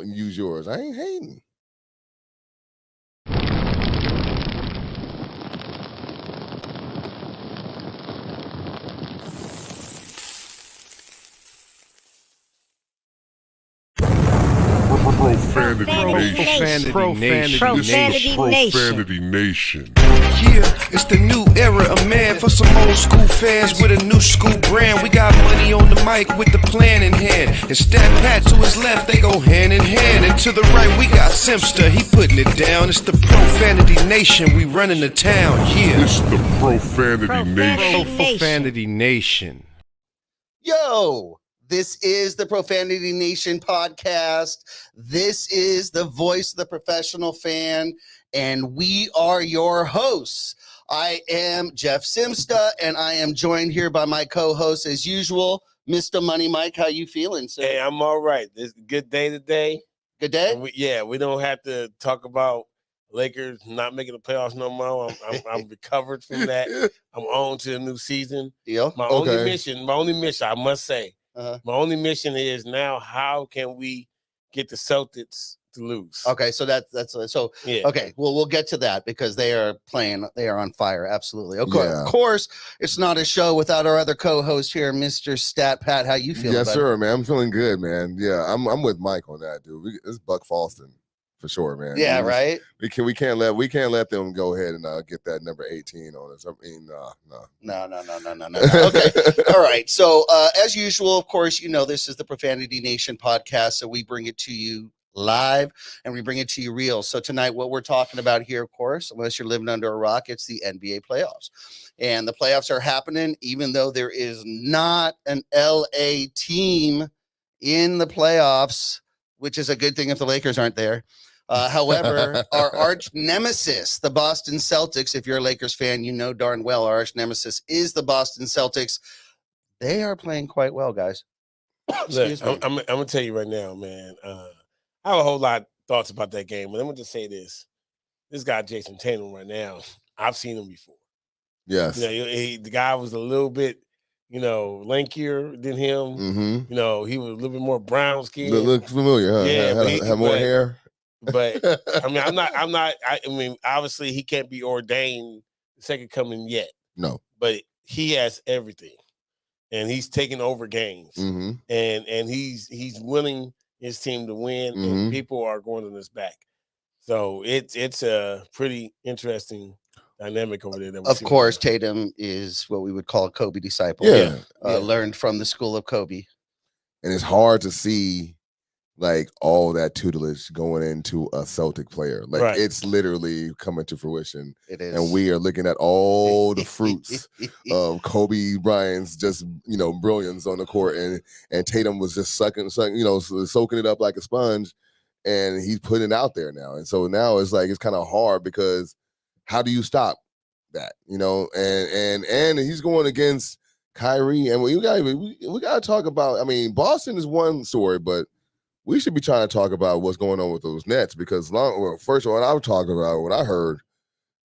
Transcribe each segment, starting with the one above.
use yours. I ain't hating. Profanity Nation. Yeah, it's the new era of man for some old school fans with a new school brand. We got money on the mic with the plan in hand. And Stat Pat to his left, they go hand in hand. And to the right, we got Simpster, he putting it down. It's the Profanity Nation, we running the town, yeah. It's the Profanity Nation. Profanity Nation. Yo, this is the Profanity Nation podcast. This is the voice of the professional fan, and we are your hosts. I am Jeff Simsta, and I am joined here by my co-host, as usual, Mr. Money Mike. How you feeling, sir? Hey, I'm all right. It's a good day today. Good day? We don't have to talk about Lakers not making the playoffs no more. I'm recovered from that. I'm on to the new season. Deal? My only mission, I must say, my only mission is now how can we get the Celtics to lose? Okay, so that's so yeah. Okay, well, we'll get to that because they are on fire. Absolutely. Of Yeah. course, it's not a show without our other co-host here, Mr. Stat Pat. How you feeling? Yes, buddy? sir, man. I'm feeling good, man. Yeah, I'm with Mike on that, dude. It's Buck Falston for sure, man. Yeah, right. We can't let them go ahead and get that number 18 on us. I mean, no. No. Okay. All right. So as usual, of course, you know, this is the Profanity Nation podcast. So we bring it to you live and we bring it to you real. So tonight, what we're talking about here, of course, unless you're living under a rock, it's the NBA playoffs. And the playoffs are happening, even though there is not an LA team in the playoffs, which is a good thing if the Lakers aren't there. However, our arch nemesis, the Boston Celtics, if you're a Lakers fan, you know darn well our arch nemesis is the Boston Celtics. They are playing quite well, guys. Look, I'm going to tell you right now, man. I have a whole lot of thoughts about that game, but I'm going to just say this. This guy, Jason Tatum, right now, I've seen him before. Yes. You know, the guy was a little bit, lankier than him. Mm-hmm. You know, he was a little bit more brown skin. Look familiar, huh? Yeah, have more hair. But I mean, obviously he can't be ordained the second coming yet. No. But he has everything. And he's taking over games. Mm-hmm. And he's willing his team to win, and people are going on his back. So it's a pretty interesting dynamic over there. Of course, Tatum is what we would call a Kobe disciple. Yeah. Learned from the school of Kobe. And it's hard to see like all that tutelage going into a Celtic player. Like it's literally coming to fruition. It is. And we are looking at all the fruits of Kobe Bryant's just, brilliance on the court. And Tatum was just sucking, soaking it up like a sponge. And he's putting it out there now. And so now it's like, it's kind of hard because how do you stop that? And he's going against Kyrie. And we got to talk about, I mean, Boston is one story, but we should be trying to talk about what's going on with those Nets because, first of all, I was talking about what I heard,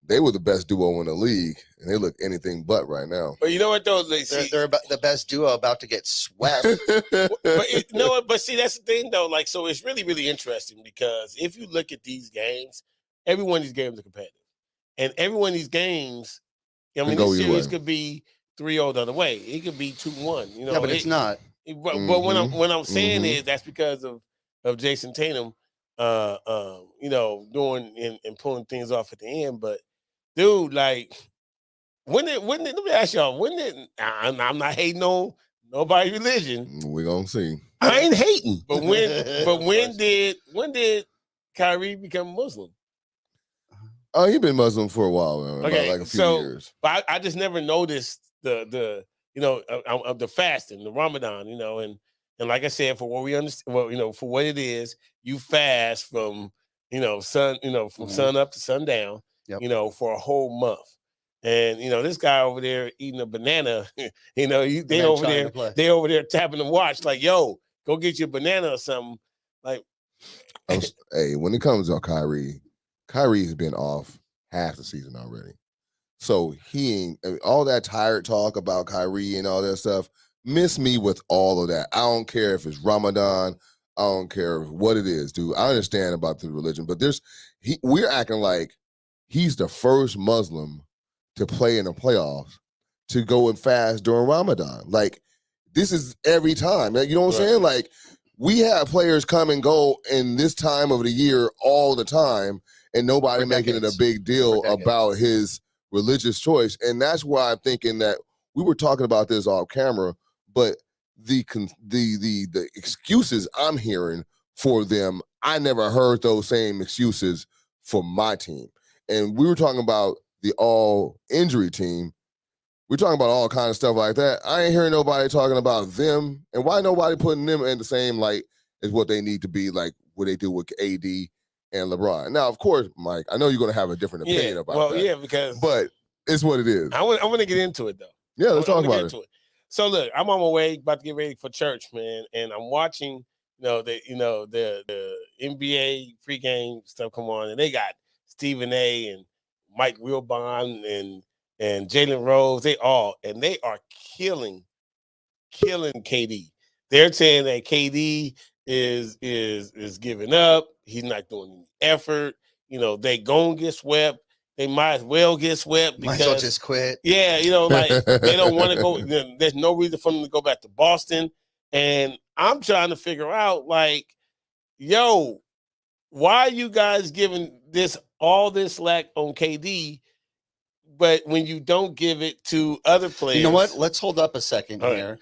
they were the best duo in the league, and they look anything but right now. But you know what, though? They're about the best duo about to get swept. But see, that's the thing, though. Like, so it's really, really interesting because if you look at these games, every one of these games are competitive. And every one of these games, I mean, this series could be 3-0 the other way. It could be 2-1. Yeah, but it's not. But what I'm saying is that's because of Jason Tatum, doing and pulling things off at the end. But dude, like, let me ask y'all, I'm not hating on nobody's religion. We're gonna see. I ain't hating, but when did Kyrie become Muslim? Oh, he's been Muslim for a while, man. Okay, like a few years. But I just never noticed the of the fasting, the Ramadan, and like I said, for what we understand, for what it is, you fast from, sun up to sundown, for a whole month. And, this guy over there eating a banana, they over there tapping the watch like, yo, go get your banana or something. Like, hey, when it comes to Kyrie's been off half the season already. So he ain't all that tired talk about Kyrie and all that stuff. Miss me with all of that. I don't care if it's Ramadan. I don't care what it is, dude. I understand about the religion, but we're acting like he's the first Muslim to play in the playoffs to go and fast during Ramadan. Like, this is every time. You know what I'm saying? Like, we have players come and go in this time of the year all the time, and nobody making it a big deal about his religious choice. And that's why I'm thinking that we were talking about this off camera, but the excuses I'm hearing for them, I never heard those same excuses for my team. And we were talking about the all injury team. We're talking about all kind of stuff like that. I ain't hearing nobody talking about them, and why nobody putting them in the same light as what they need to be, like what they do with AD and LeBron. Now, of course, Mike, I know you're going to have a different opinion about that. But it's what it is. I want to get into it though. Yeah, let's talk about it. So look, I'm on my way, about to get ready for church, man, and I'm watching, the NBA pregame stuff come on, and they got Stephen A. and Mike Wilbon and Jalen Rose, they are killing KD. They're saying that KD is giving up. He's not doing any effort. They gonna get swept. They might as well get swept because might as well just quit. Yeah, like they don't want to go. There's no reason for them to go back to Boston. And I'm trying to figure out, like, yo, why are you guys giving all this slack on KD? But when you don't give it to other players, you know what? Let's hold up a second here.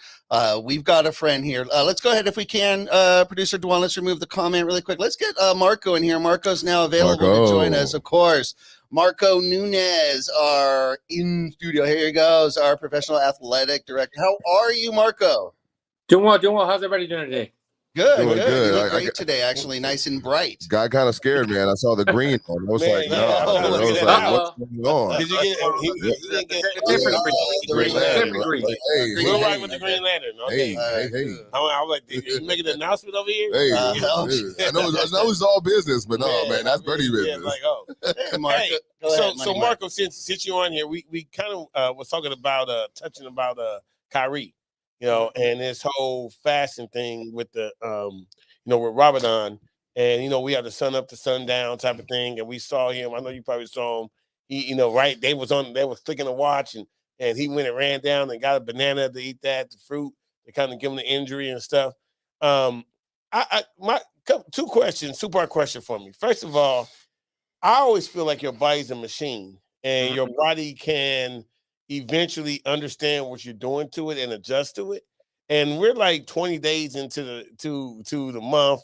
We've got a friend here. Let's go ahead if we can. Producer Dwan, let's remove the comment really quick. Let's get Marco in here. Marco's now available to join us, of course. Marco Nunez, our in studio. Here he goes, our professional athletic director. How are you, Marco? Doing well. How's everybody doing today? Good. You look great today, actually, nice and bright. Got kind of scared, man. I saw the green on. I was like, no. I was like, what's going on? Did you get different green lantern? Hey, we're right with the Green Lantern. Okay. Hey. I was like, did you make an announcement over here? Hey, I know it's all business, but no, man, that's dirty business. Yeah, like, oh. Hey, Marco. So Marco, since you're on here, we kind of was talking about touching about Kyrie. And this whole fasting thing with the, with Ramadan, and we have the sun up to sundown type of thing, and we saw him. I know you probably saw him. He, right? They was flicking a watch, and he went and ran down and got a banana to eat the fruit to kind of give him the injury and stuff. My two part question for me. First of all, I always feel like your body's a machine, and your body can eventually understand what you're doing to it and adjust to it. And we're like 20 days into the month,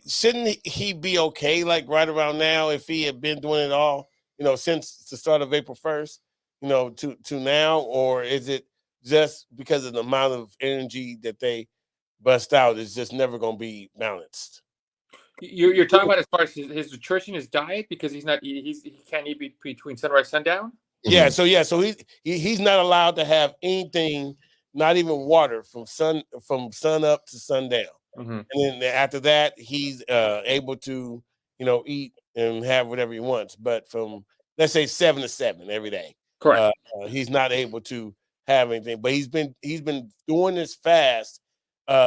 shouldn't he be okay, like right around now, if he had been doing it all, since the start of April 1st, to now? Or is it just because of the amount of energy that they bust out is just never going to be balanced? You're talking about as far as his nutrition, his diet, because he can't eat between sunrise and sundown. Yeah, so he's not allowed to have anything, not even water, from sun up to sundown. And then after that, he's able to eat and have whatever he wants. But from, let's say, 7 to 7 every day, correct, he's not able to have anything. But he's been doing this fast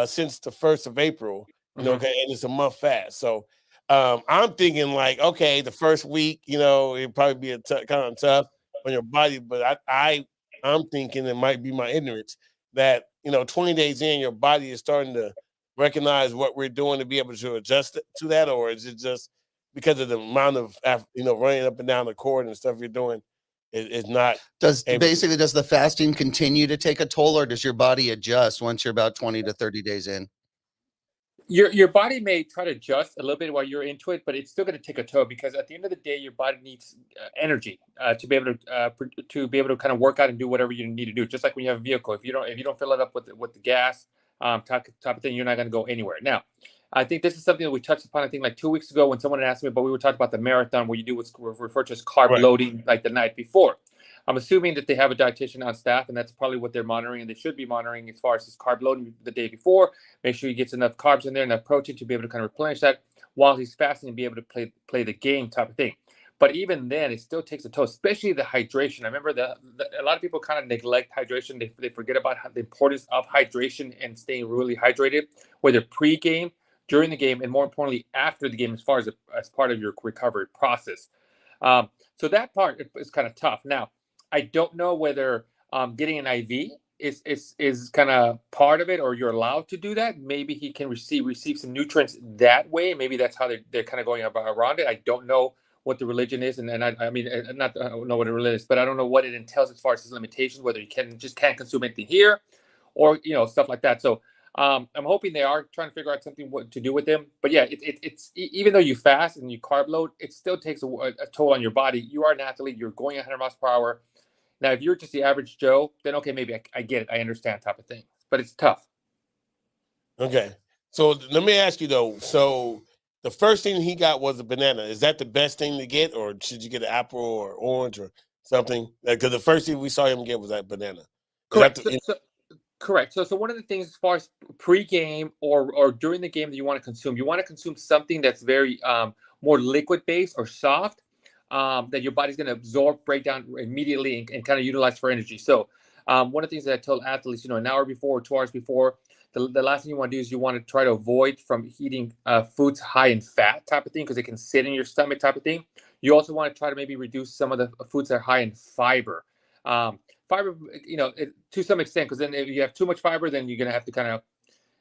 since the 1st of April. Okay, and it's a month fast. So I'm thinking, like, okay, the first week, it'd probably be kind of tough on your body, but I'm thinking it might be my ignorance that 20 days in, your body is starting to recognize what we're doing to be able to adjust to that, or is it just because of the amount of running up and down the court and stuff you're doing? It's not. Does the fasting continue to take a toll, or does your body adjust once you're about 20 to 30 days in? Your body may try to adjust a little bit while you're into it, but it's still going to take a toll, because at the end of the day, your body needs energy to be able to kind of work out and do whatever you need to do. Just like when you have a vehicle, if you don't fill it up with the gas type of thing, you're not going to go anywhere. Now, I think this is something that we touched upon, I think, like 2 weeks ago, when someone asked me, but we were talking about the marathon, where you do what's referred to as carb loading, like the night before. I'm assuming that they have a dietitian on staff, and that's probably what they're monitoring, and they should be monitoring as far as his carb loading the day before. Make sure he gets enough carbs in there, enough protein to be able to kind of replenish that while he's fasting and be able to play the game type of thing. But even then, it still takes a toll, especially the hydration. I remember that a lot of people kind of neglect hydration. They forget about the importance of hydration and staying really hydrated, whether pre-game, during the game, and more importantly, after the game, as part of your recovery process. So that part is kind of tough. Now, I don't know whether getting an IV is kind of part of it, or you're allowed to do that. Maybe he can receive some nutrients that way. Maybe that's how they're kind of going around it. I don't know what the religion is, and I mean, not I don't know what the religion is, but I don't know what it entails as far as his limitations, whether you can't consume anything here, or stuff like that. So I'm hoping they are trying to figure out something what to do with them. But yeah, it's even though you fast and you carb load, it still takes a toll on your body. You are an athlete. You're going 100 miles per hour. Now, if you're just the average Joe, then okay, maybe I get it. I understand type of thing. But it's tough. Okay. So let me ask you though. So the first thing he got was a banana. Is that the best thing to get, or should you get an apple or orange or something? Because the first thing we saw him get was that banana. Correct. Correct. So one of the things as far as pre-game or during the game that you want to consume something that's very more liquid based or soft, that your body's going to absorb, break down immediately, and kind of utilize for energy. So one of the things that I tell athletes, an hour before or 2 hours before, the last thing you want to do is you want to try to avoid from eating foods high in fat type of thing, because it can sit in your stomach type of thing. You also want to try to maybe reduce some of the foods that are high in fiber. Fiber, to some extent, because then if you have too much fiber, then you're going to have to kind of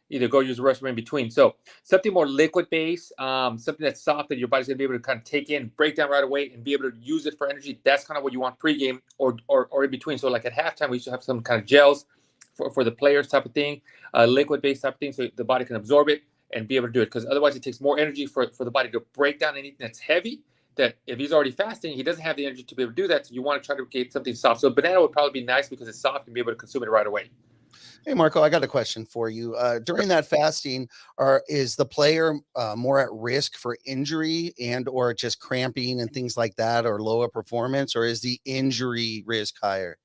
either go use the restroom in between. So something more liquid based, something that's soft that your body's going to be able to kind of take in, break down right away, and be able to use it for energy. That's kind of what you want pregame or in between. So like at halftime, we should have some kind of gels for the players type of thing, liquid based type of thing, so the body can absorb it and be able to do it. Because otherwise it takes more energy for the body to break down anything that's heavy, that if he's already fasting, he doesn't have the energy to be able to do that. So you want to try to get something soft. So banana would probably be nice because it's soft and be able to consume it right away. Hey, Marco, I got a question for you. During that fasting, is the player more at risk for injury and or just cramping and things like that, or lower performance, or is the injury risk higher?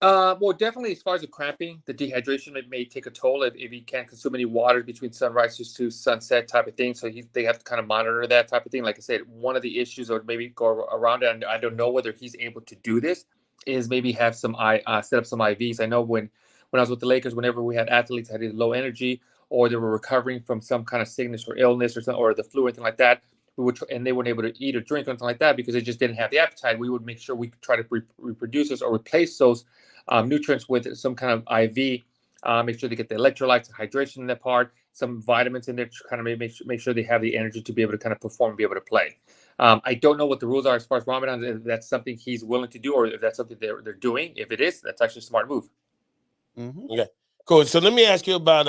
Well, definitely as far as the cramping, the dehydration may take a toll if he can't consume any water between sunrise to sunset type of thing. So they have to kind of monitor that type of thing. Like I said, one of the issues, or maybe go around it, and I don't know whether he's able to do this, is maybe have some set up some IVs. I know when I was with the Lakers, whenever we had athletes that had low energy or they were recovering from some kind of sickness or illness or something, or the flu or anything like that, and they weren't able to eat or drink or anything like that because they just didn't have the appetite, we would make sure we try to reproduce those or replace those nutrients with some kind of IV. Make sure they get the electrolytes and hydration in that part, some vitamins in there to kind of make sure they have the energy to be able to kind of perform and be able to play. I don't know what the rules are as far as Ramadan, if that's something he's willing to do or if that's something they're doing. If it is, that's actually a smart move. Mm-hmm. Okay, cool. So let me ask you about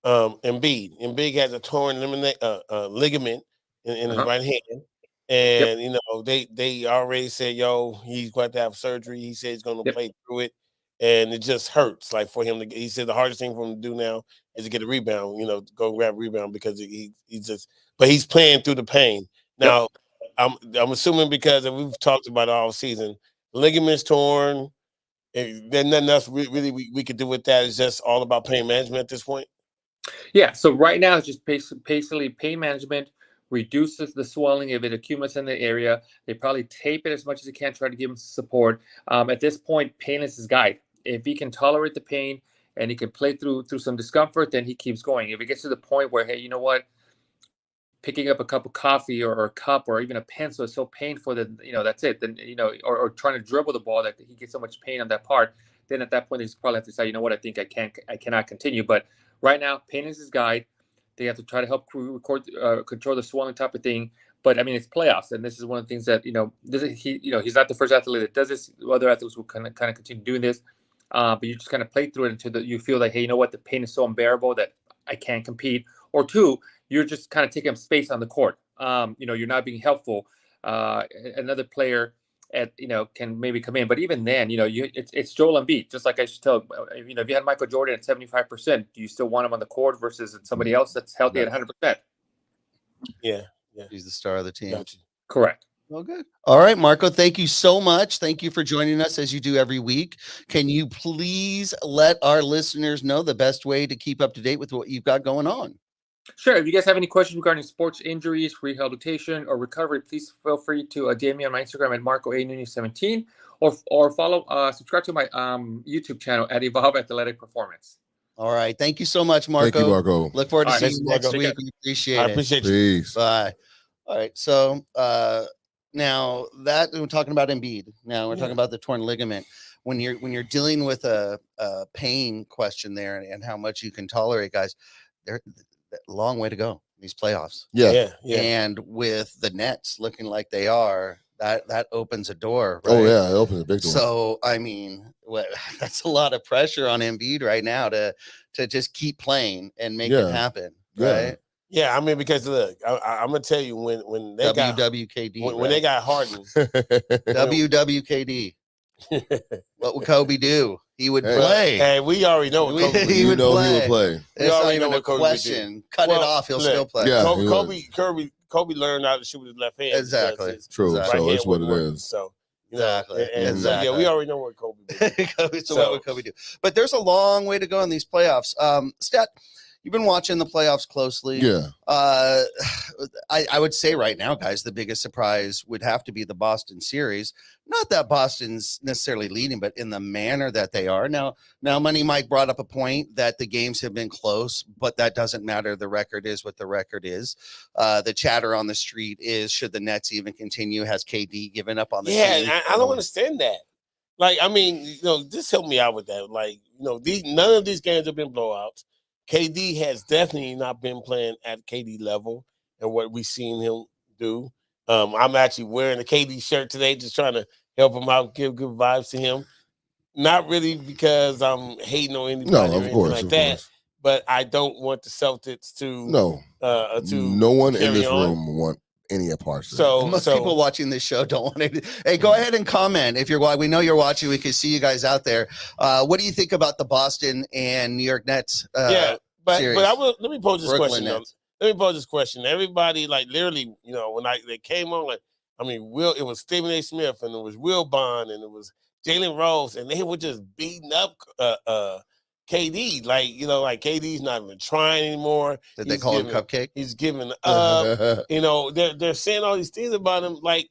Embiid. Embiid has a torn ligament in his right hand, and they already said, he's going to have surgery. He said he's going to play through it, and it just hurts. Like for him to, he said the hardest thing for him to do now is to get a rebound. Go grab a rebound because but he's playing through the pain now. I'm assuming because we've talked about it all season, ligaments torn. There's nothing else really we could do with that. It's just all about pain management at this point. Yeah. So right now it's just basically pain management, reduces the swelling if it accumulates in the area. They probably tape it as much as they can, try to give him support. At this point, pain is his guide. If he can tolerate the pain and he can play through some discomfort, then he keeps going. If it gets to the point where, hey, you know what? Picking up a cup of coffee or a cup or even a pencil is so painful that that's it. Then or trying to dribble the ball that he gets so much pain on that part. Then at that point, he's probably have to say, you know what, I think I cannot continue. But right now, pain is his guide. They have to try to help control the swelling type of thing. But I mean, it's playoffs, and this is one of the things that he's not the first athlete that does this. Other athletes will kind of continue doing this, but you just kind of play through it until you feel like, hey, you know what, the pain is so unbearable that I can't compete. Or two, you're just kind of taking up space on the court. You're not being helpful. Another player can maybe come in, but even then, it's Joel Embiid. Just like I should tell, if you had Michael Jordan at 75%, do you still want him on the court versus somebody else that's healthy at 100%? Yeah. He's the star of the team. Gotcha. Correct. Well, good. All right, Marco, thank you so much. Thank you for joining us as you do every week. Can you please let our listeners know the best way to keep up to date with what you've got going on? Sure. If you guys have any questions regarding sports injuries, rehabilitation, or recovery, please feel free to DM me on my Instagram at MarcoA17 or follow, subscribe to my YouTube channel at Evolve Athletic Performance. All right. Thank you so much, Marco. Thank you, Marco. Look forward to All right. seeing you next week. We appreciate I it. appreciate you. Peace. Bye. All right. So now that we're talking about Embiid, now we're talking about the torn ligament. When you're dealing with a pain question there and how much you can tolerate, guys, there's a long way to go in these playoffs. Yeah. And with the Nets looking like they are, that opens a door. Right? Oh yeah, it opens a big door. So I mean, that's a lot of pressure on Embiid right now to just keep playing and make it happen. Right. Yeah, I mean, because look, I'm gonna tell you when they got WWKD when they got Harden, WWKD. What would Kobe do? He would play. Hey, we already know what Kobe He would play. We It's not already know even a what Kobe question. would do. Cut it off. He'll still play. Yeah, Kobe learned how to shoot with his left hand. Exactly. True. Exactly. So it's what it working. is. So Exactly. So, yeah, we already know what Kobe did. So what would Kobe do? But there's a long way to go in these playoffs. Stat, you've been watching the playoffs closely. Yeah. I would say right now, guys, the biggest surprise would have to be the Boston series. Not that Boston's necessarily leading, but in the manner that they are. Now, Money Mike brought up a point that the games have been close, but that doesn't matter. The record is what the record is. The chatter on the street is, should the Nets even continue? Has KD given up on the team? Yeah, I don't understand that. Like, I mean, just help me out with that. Like, none of these games have been blowouts. KD has definitely not been playing at KD level and what we've seen him do. I'm actually wearing a KD shirt today, just trying to help him out, give good vibes to him. Not really because I'm hating on anybody or anything like that, but I don't want the Celtics to no one in this room want any parts of so most people watching this show don't want it. Hey, go ahead and comment if you're. We know you're watching. We can see you guys out there. What do you think about the Boston and New York Nets? But series? let me pose this Brooklyn question. Let me pose this question. Everybody, like, literally, when they came on, like, I mean, it was Stephen A. Smith and it was Will Bond and it was Jalen Rose, and they were just beating up KD. Like KD's not even trying anymore. Did they call him Cupcake? He's giving up. They're saying all these things about him, like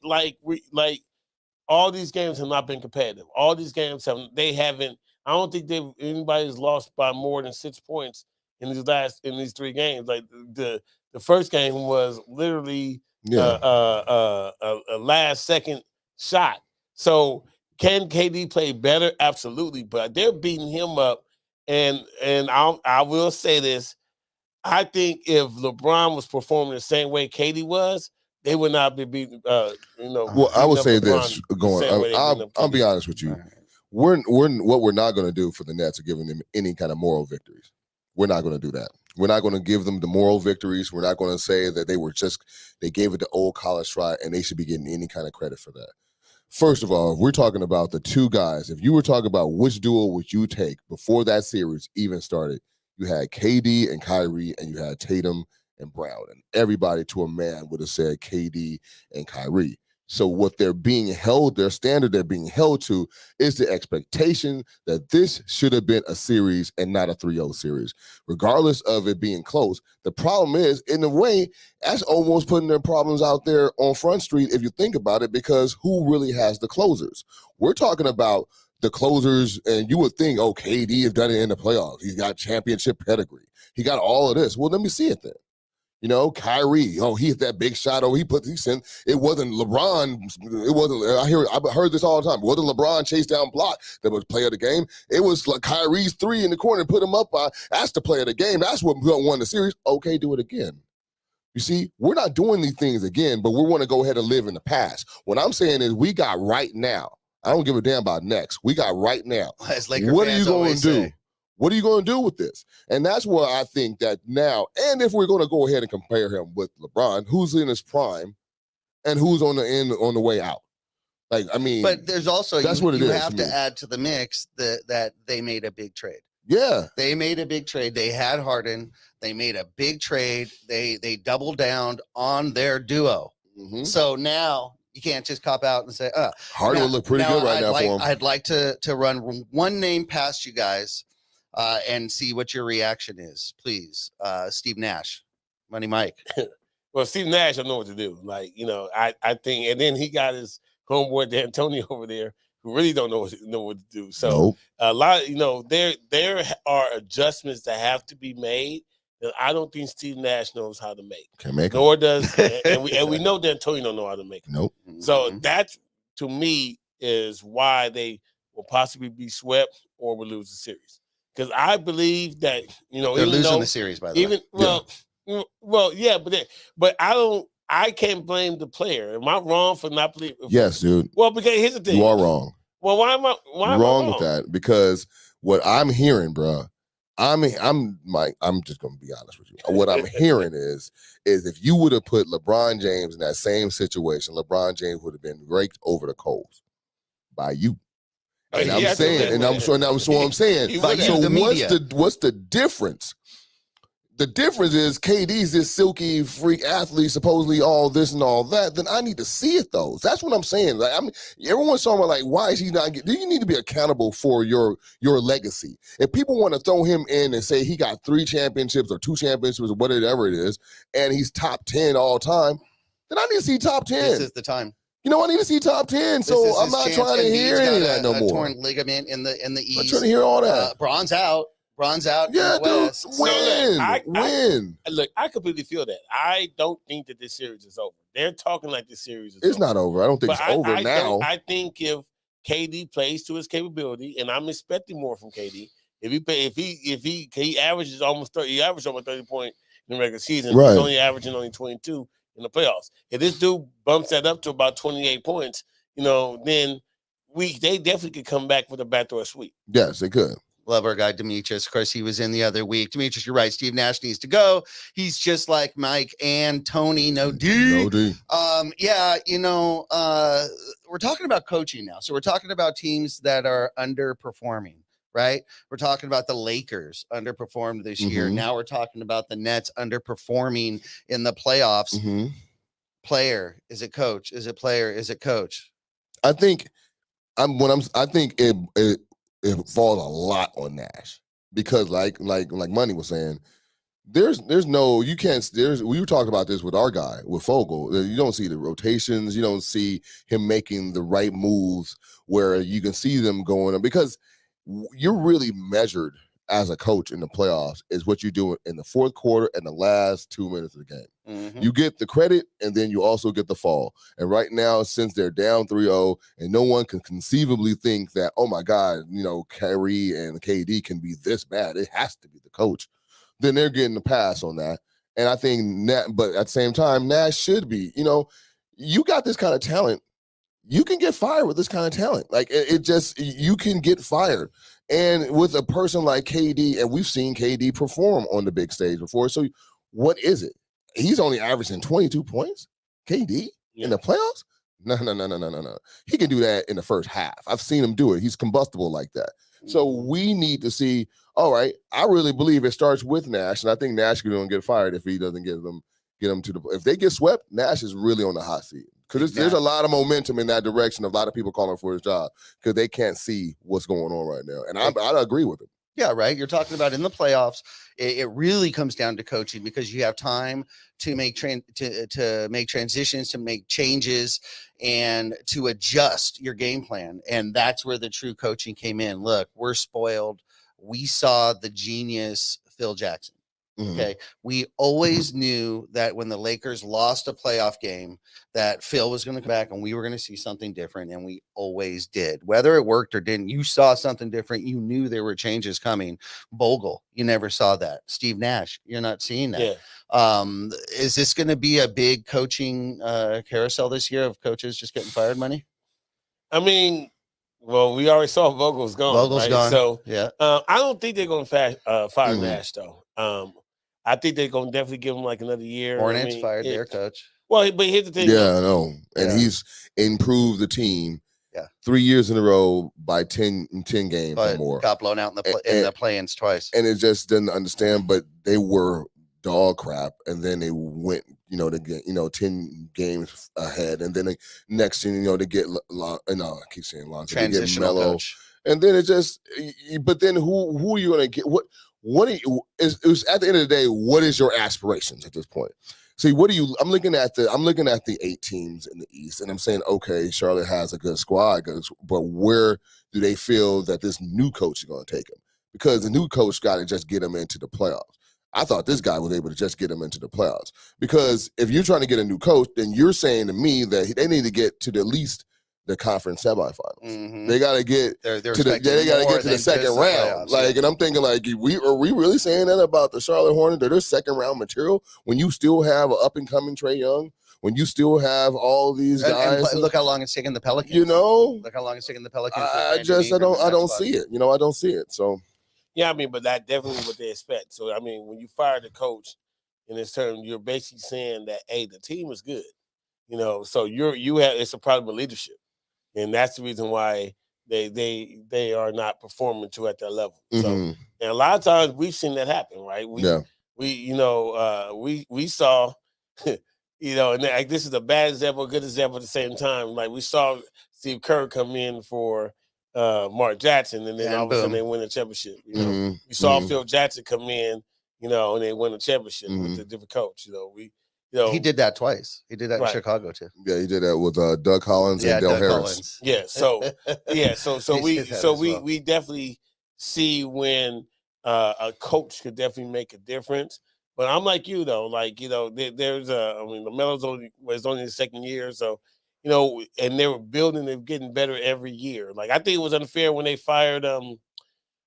all these games have not been competitive. All these games they haven't. I don't think anybody's lost by more than 6 points in these 3 games. Like the first game was literally a last second shot. So can KD play better? Absolutely, but they're beating him up. And I will say this: I think if LeBron was performing the same way KD was, they would not be beating. Well, I would say this. I'll be honest with you. We're what we're not going to do for the Nets are giving them any kind of moral victories. We're not going to do that. We're not going to give them the moral victories. We're not going to say that they gave it the old college try and they should be getting any kind of credit for that. First of all, if we're talking about the 2 guys, if you were talking about which duo would you take before that series even started, you had KD and Kyrie and you had Tatum and Brown. And everybody to a man would have said KD and Kyrie. So what their standard they're being held to is the expectation that this should have been a series and not a 3-0 series, regardless of it being close. The problem is, in a way, that's almost putting their problems out there on Front Street if you think about it, because who really has the closers? We're talking about the closers, and you would think, KD has done it in the playoffs. He's got championship pedigree. He got all of this. Well, let me see it then. Kyrie, he hit that big shot. He sent. It wasn't LeBron. It wasn't. I've heard this all the time. It wasn't LeBron chase down block that was play of the game. It was like Kyrie's 3 in the corner and put him up by. That's the play of the game. That's what won the series. Okay, do it again. You see, we're not doing these things again, but we want to go ahead and live in the past. What I'm saying is we got right now. I don't give a damn about next. We got right now. What are you going to do? What are you going to do with this? And that's where I think that now, and if we're going to go ahead and compare him with LeBron, who's in his prime and who's on the way out. But there's also, that's what it is. You have to add to the mix that they made a big trade. Yeah. They made a big trade. They had Harden. They made a big trade. They doubled down on their duo. Mm-hmm. So now you can't just cop out and say, Harden would look pretty good right now for him. I'd like to run one name past you guys and see what your reaction is, please. Steve Nash. Money Mike. Well, Steve Nash don't know what to do. Like, I think, and then he got his homeboy D'Antoni over there who really don't know what to do. So Nope. a lot, there are adjustments that have to be made that I don't think Steve Nash knows how to make. Can't make them. Nor does, and we know D'Antoni don't know how to make them. Nope. So that, to me, is why they will possibly be swept or will lose the series. Because I believe that, they're losing the series, by the way. Well, yeah, but I can't blame the player. Am I wrong for not believing? Yes, dude. Well, because here's the thing. You are wrong. Well, why am I wrong with that? Because what I'm hearing, bro, I'm just gonna be honest with you. What I'm hearing is if you would have put LeBron James in that same situation, LeBron James would have been raked over the coals by you. And I'm saying, and I'm sure that's what I'm saying. But So the media. what's the difference? The difference is KD's this silky freak athlete, supposedly all this and all that. Then I need to see it, though. That's what I'm saying. Like, everyone's talking about, like, why is he not getting? You need to be accountable for your legacy. If people want to throw him in and say he got 3 championships or 2 championships or whatever it is, and he's top 10 all time, then I need to see top 10. This is the time. I need to see top 10. So I'm not trying to hear any of that no more. Torn ligament in the East. I'm trying to hear all that. Bron's out. Yeah, in the West. Win. Look, I completely feel that. I don't think that this series is over. They're talking like this series is It's over. not over. I don't think it's over now. I think if KD plays to his capability, and I'm expecting more from KD, if he averages almost 30, he averaged almost 30 points in the regular season. Right. He's only averaging 22 in the playoffs. If this dude bumps that up to about 28 points, then they definitely could come back with a backdoor sweep. Yes, they could. Love our guy Demetrius. Of course, he was in the other week. Demetrius, you're right. Steve Nash needs to go. He's just like Mike and Tony. No D. No D. We're talking about coaching now. So we're talking about teams that are underperforming, right? We're talking about the Lakers underperformed this year. Now we're talking about the Nets underperforming in the playoffs. Player, is it coach? Is it player? Is it coach? I think it falls a lot on Nash because like Money was saying, we were talking about this with our guy, with Fogel. You don't see the rotations. You don't see him making the right moves where you can see them going, because you're really measured as a coach in the playoffs is what you do in the fourth quarter and the last 2 minutes of the game. You get the credit, and then you also get the fall. And right now, since they're down 3-0, and no one can conceivably think that, oh my God, Kyrie and KD can be this bad. It has to be the coach. Then they're getting the pass on that. And I think but at the same time, Nash should be, you got this kind of talent. You can get fired with this kind of talent. Like you can get fired. And with a person like KD, and we've seen KD perform on the big stage before. So what is it? He's only averaging 22 points, KD, in the playoffs? No. He can do that in the first half. I've seen him do it. He's combustible like that. So we need to see, all right, I really believe it starts with Nash, and I think Nash is going to get fired if he doesn't get them to the – if they get swept, Nash is really on the hot seat. Because there's a lot of momentum in that direction, a lot of people calling for his job because they can't see what's going on right now. And I agree with him. Yeah, right. You're talking about in the playoffs, it really comes down to coaching because you have time to make to make transitions, to make changes, and to adjust your game plan. And that's where the true coaching came in. Look, we're spoiled. We saw the genius Phil Jackson. Okay. We always knew that when the Lakers lost a playoff game, that Phil was going to come back and we were going to see something different. And we always did. Whether it worked or didn't, you saw something different. You knew there were changes coming. Vogel, you never saw that. Steve Nash, you're not seeing that. Yeah. Is this going to be a big coaching carousel this year of coaches just getting fired money? I mean, well, we already saw Vogel's gone. Vogel's gone. So yeah, I don't think they're going to fire Nash, though. I think they're going to definitely give him like another year. Hornets fired their coach. Well, but here's the thing. Yeah, I know. And he's improved the team 3 years in a row by 10 games or more. Got blown out in the play-ins twice. And it just didn't understand, but they were dog crap. And then they went, to get, 10 games ahead. And then next thing, to get, I keep saying Lonzo. Transitional coach. And then it just, but then who are you going to get? what do you, is at the end of the day, what is your aspirations at this point? See, I'm looking at the 8 teams in the East, and I'm saying, okay, Charlotte has a good squad, but where do they feel that this new coach is going to take them? Because the new coach got to just get them into the playoffs. I thought this guy was able to just get them into the playoffs. Because if you're trying to get a new coach, then you're saying to me that they need to get to at least the conference semifinals. Mhm. They got to get They're to the second round. Playoffs, And I'm thinking, like, are we really saying that about the Charlotte Hornets? That they're second round material when you still have an up and coming Trae Young, when you still have all these guys. And look how long it's taken the Pelicans. Look how long it's taken the Pelicans. I don't see it. I don't see it. So. Yeah, I mean, but that definitely what they expect. So, I mean, when you fire the coach in this term, you're basically saying that, hey, the team is good. So it's a problem with leadership. And that's the reason why they are not performing at that level. So, and a lot of times we've seen that happen, right? We saw, and like, this is a bad example, a good example at the same time. Like, we saw Steve Kerr come in for Mark Jackson, and then all of a sudden they win a championship. We saw Phil Jackson come in, and they win a championship with a different coach. He did that twice. He did that in Chicago too. Yeah, he did that with Doug Collins and Del Harris. Yeah, we definitely see when a coach could definitely make a difference. But I'm like you though, there's the Melo's was only the second year, so and they were building and getting better every year. Like, I think it was unfair when they fired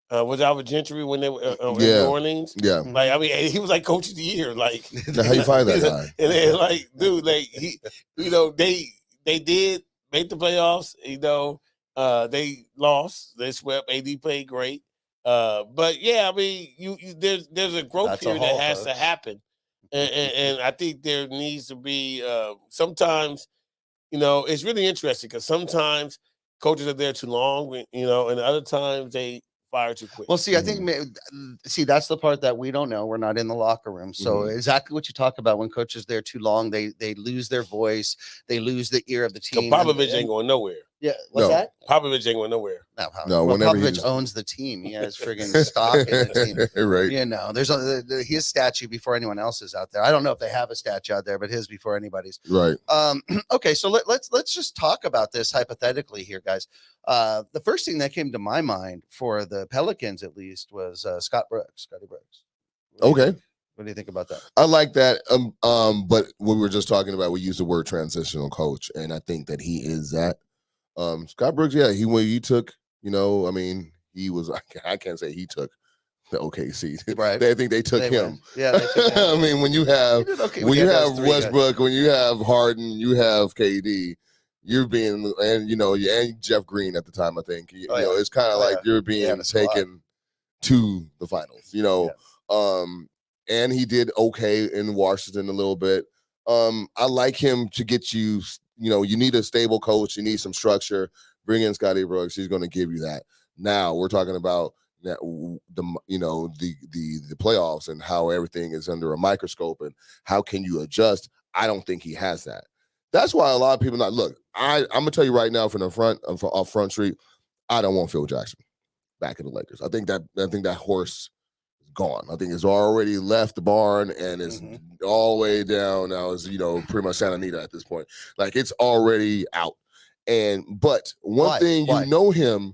was Albert Gentry when they were in New Orleans. Yeah. Like, I mean, he was like coach of the year. Like, now, how you find that guy? And then, like, dude, like, they did make the playoffs. They lost. They swept. AD played great. But yeah, I mean, there's a growth period that has to happen, and I think there needs to be sometimes. It's really interesting because sometimes coaches are there too long, and other times they fire too quick. Well, see, I think that's the part that we don't know. We're not in the locker room. So exactly what you talk about, when coaches there too long, they lose their voice, they lose the ear of the team. Popovich ain't going nowhere. Yeah, what's that? Popovich ain't going nowhere. No. Popovich owns the team. He has friggin' stock in the team. Right. There's his statue before anyone else's out there. I don't know if they have a statue out there, but his before anybody's. Right. Okay, so let's just talk about this hypothetically here, guys. The first thing that came to my mind for the Pelicans, at least, was Scotty Brooks. Okay. What do you think about that? I like that. But when we were just talking about, we used the word transitional coach, and I think that he is that. Scott Brooks, he took, he was, I can't say he took the OKC. Right. I think they took him. Yeah, they took him. I mean, when you have Westbrook, when you have Harden, you have KD, you're being, and Jeff Green at the time, I think. It's kind of like you're being taken to the finals, and he did okay in Washington a little bit. I like him to get you, you need a stable coach, you need some structure. Bring in Scotty Brooks, he's going to give you that. Now we're talking about that, the playoffs and how everything is under a microscope and how can you adjust. I don't think he has that. That's why a lot of people look. I'm gonna tell you right now from the front, off Front Street, I don't want Phil Jackson back in the Lakers. I think that horse is gone. I think it's already left the barn and it's all the way down now. Is pretty much Santa Anita at this point. Like, it's already out. But one thing you know him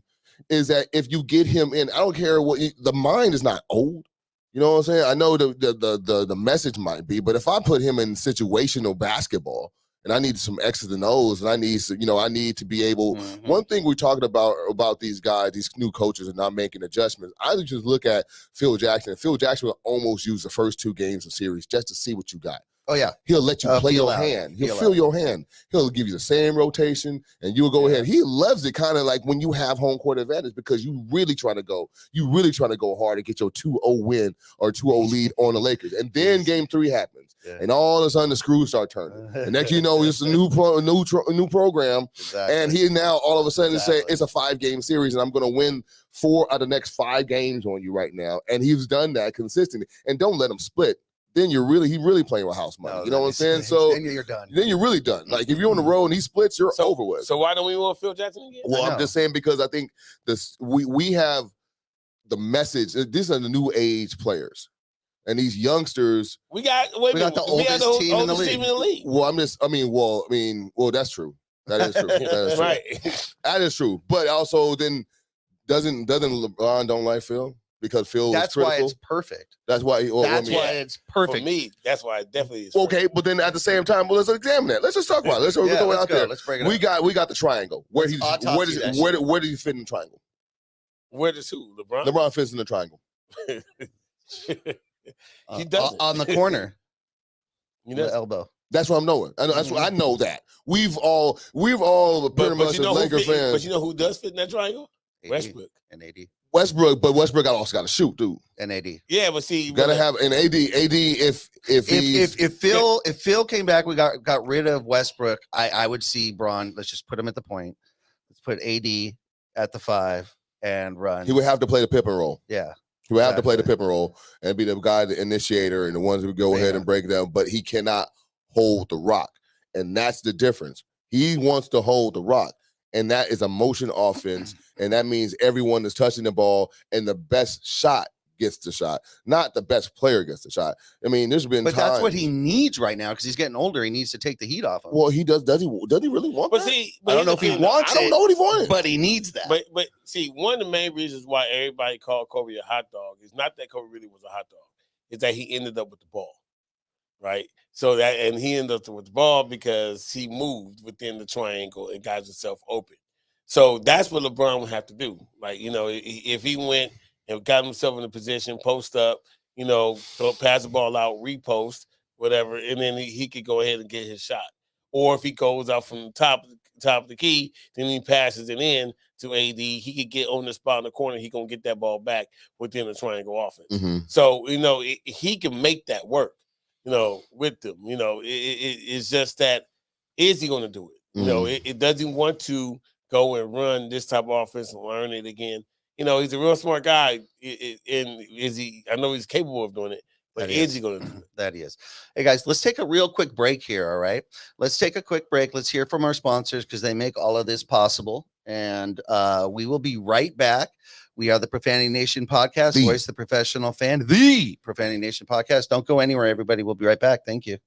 is that if you get him in, I don't care what the mind is not old. You know what I'm saying? I know the message might be, but if I put him in situational basketball and I need some X's and O's and I need to be able. One thing we're talking about these guys, these new coaches, and not making adjustments. I just look at Phil Jackson. Phil Jackson will almost use the first 2 games of series just to see what you got. Oh, yeah. He'll let you play your hand. He'll feel your hand. He'll give you the same rotation, and you'll go ahead. He loves it kind of like when you have home court advantage because you really trying to go hard and get your 2-0 win or 2-0 lead on the Lakers. And then game 3 happens, and all of a sudden the screws start turning. And next you know, it's a new program, and he now all of a sudden say it's a 5-game series, and I'm going to win 4 out of the next 5 games on you right now. And he's done that consistently. And don't let him split. Then he really playing with house money. You know what I'm saying? So then you're done. Then you're really done. Like, if you're on the road and he splits, you're over with. So why don't we want Phil Jackson again? Well, I'm just saying because I think we have the message. These are the new age players, and these youngsters. We got the oldest team in the league. Well, that's true. That is true. That is true. Right. That is true. But also, then doesn't LeBron don't like Phil because Phil is critical? Why it's perfect. That's why. Why it's perfect. For me, that's why it definitely is. Okay, but then at the same time, well, let's examine that. Let's just talk about it. Let's throw it out there. Let's break it up. We got the triangle. Where does he fit in the triangle? Where does who? LeBron? LeBron fits in the triangle. He does on the corner. The elbow. That's what I'm knowing. I know that. We've all pretty much as Laker fans. But you know who does fit in that triangle? AD Westbrook and AD. Westbrook also got to shoot, dude. And AD. Yeah, but see, gotta have an AD. If Phil came back, we got rid of Westbrook. I would see Bron. Let's just put him at the point. Let's put AD at the 5 and run. He would have to play the pick and roll. Yeah. He would have to play the pick and roll and be the guy, the initiator, and the ones who go ahead and break down. But he cannot hold the rock, and that's the difference. He wants to hold the rock, and that is a motion offense, and that means everyone is touching the ball, and the best shot gets the shot, not the best player gets the shot. I mean, there's been that's what he needs right now because he's getting older. He needs to take the heat off him. Well, he does. Does he really want that? I don't know if he wants it. I don't know what he wants, but he needs that. But see, one of the main reasons why everybody called Kobe a hot dog is not that Kobe really was a hot dog. It's that he ended up with the ball, right? So he ended up with the ball because he moved within the triangle and got himself open. So that's what LeBron would have to do. Like, if he went and got himself in a position, post up, pass the ball out, repost, whatever, and then he could go ahead and get his shot. Or if he goes out from the top of the key, then he passes it in to AD. He could get on the spot in the corner. He gonna get that ball back within the triangle offense. Mm-hmm. So he can make that work. With them. It's just that is he gonna do it? Mm-hmm. It doesn't want to go and run this type of offense and learn it again. He's a real smart guy, and is he? I know he's capable of doing it, but is he going to do it? That he is. Hey, guys, let's take a real quick break here, all right? Let's take a quick break. Let's hear from our sponsors because they make all of this possible, and we will be right back. We are the Profanity Nation podcast, voice the professional fan, the Profanity Nation podcast. Don't go anywhere, everybody. We'll be right back. Thank you.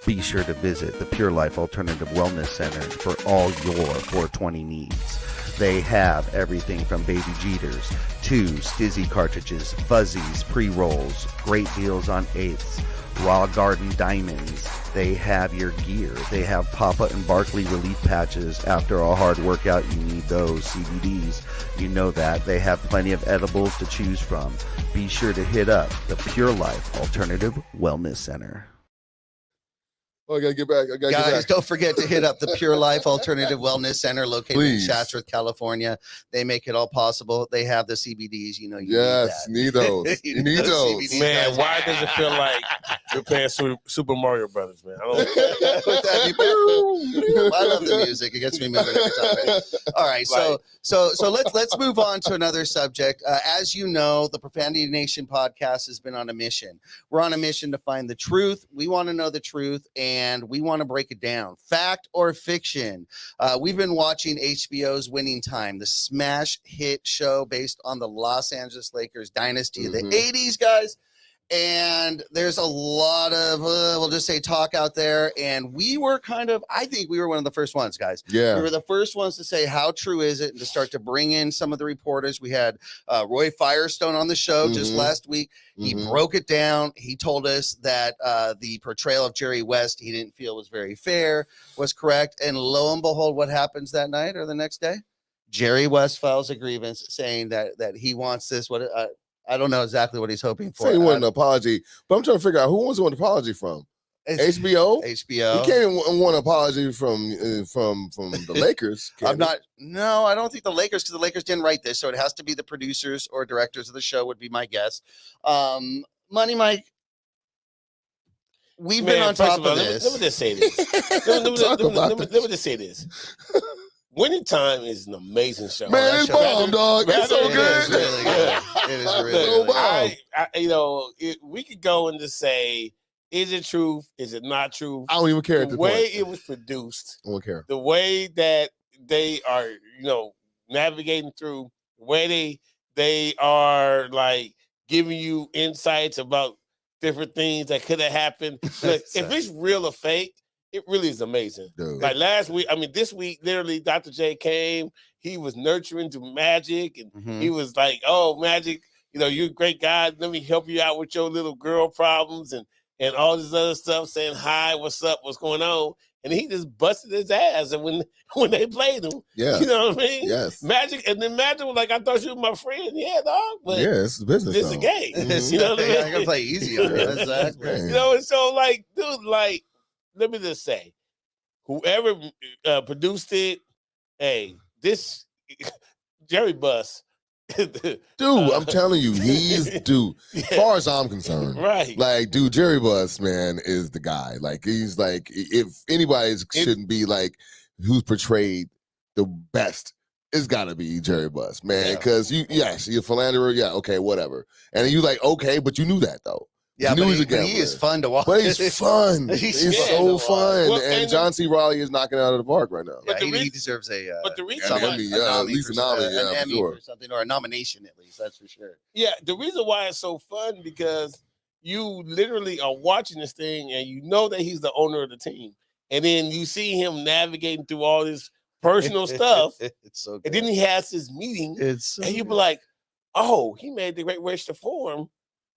Be sure to visit the Pure Life Alternative Wellness Center for all your 420 needs. They have everything from baby Jeters to Stizzy cartridges, fuzzies, pre-rolls, great deals on eighths, raw garden diamonds. They have your gear. They have Papa and Barkley relief patches. After a hard workout, you need those. CBDs, you know that. They have plenty of edibles to choose from. Be sure to hit up the Pure Life Alternative Wellness Center. Oh, I gotta get back. Guys, don't forget to hit up the Pure Life Alternative Wellness Center located in Chatsworth, California. They make it all possible. They have the CBDs. You need those. You need those. CBDs, Man, guys. why does it feel like you're playing Super Mario Brothers, man? I love the music. It gets me moving every time. All right, so let's move on to another subject. As you know, the Profanity Nation podcast has been on a mission. We're on a mission to find the truth. We want to know the truth, and we want to break it down. Fact or fiction? We've been watching HBO's Winning Time, the smash hit show based on the Los Angeles Lakers dynasty of the 80s, guys. And there's a lot of, we'll just say, talk out there. And we were I think we were one of the first ones, guys. Yeah. We were the first ones to say, how true is it? And to start to bring in some of the reporters. We had Roy Firestone on the show just last week. He broke it down. He told us that the portrayal of Jerry West, he didn't feel was very fair, was correct. And lo and behold, what happens that night or the next day? Jerry West files a grievance saying that he wants this. I don't know exactly what he's hoping for. Say he wanted an apology, but I'm trying to figure out who wants an apology from. HBO. HBO. He can't want an apology from the Lakers. No, I don't think the Lakers, because the Lakers didn't write this, so it has to be the producers or directors of the show would be my guess. Money Mike, we've been on top of this. Let me just say this. Let me just say this. Winning Time is an amazing show. Man, it's bomb, dog. It's so good. It is really good. It is really good. We could go and just say, is it truth? Is it not true? I don't even care at the the way point. it was produced. I don't care. The way that they are, navigating through, the way they are like giving you insights about different things that could have happened. Look, if it's real or fake, it really is amazing. Dude. Like this week, literally, Dr. J came. He was nurturing to Magic, and he was like, "Oh, Magic, you're a great guy. Let me help you out with your little girl problems and all this other stuff." Saying hi, what's up, what's going on, and he just busted his ass. And when they played him, yeah, you know what I mean? Yes. Magic, and then Magic was like, "I thought you were my friend." Yeah, dog. But yeah, it's business. It's a game. You know what I mean? I can play easy on it. Exactly. And so like, dude, like. Let me just say, whoever produced it, hey, this Jerry Buss. Dude, I'm telling you, as far as I'm concerned, right? Like, dude, Jerry Buss, man, is the guy. Like, he's like, if anybody shouldn't be like who's portrayed the best, it's got to be Jerry Buss, man. Because you're a philanderer, yeah, okay, whatever. And you like, okay, but you knew that though. Yeah, but he is fun to watch. But he's fun. He's so fun. Well, and John C. Reilly is knocking it out of the park right now. Yeah, he deserves a but the reason at least a nominee, an Emmy sure. or something, or a nomination at least, that's for sure. Yeah, the reason why it's so fun because you literally are watching this thing and you know that he's the owner of the team. And then you see him navigating through all this personal stuff. It's so good. And then he has his meeting. And you be like, oh, he made the Great Western Forum.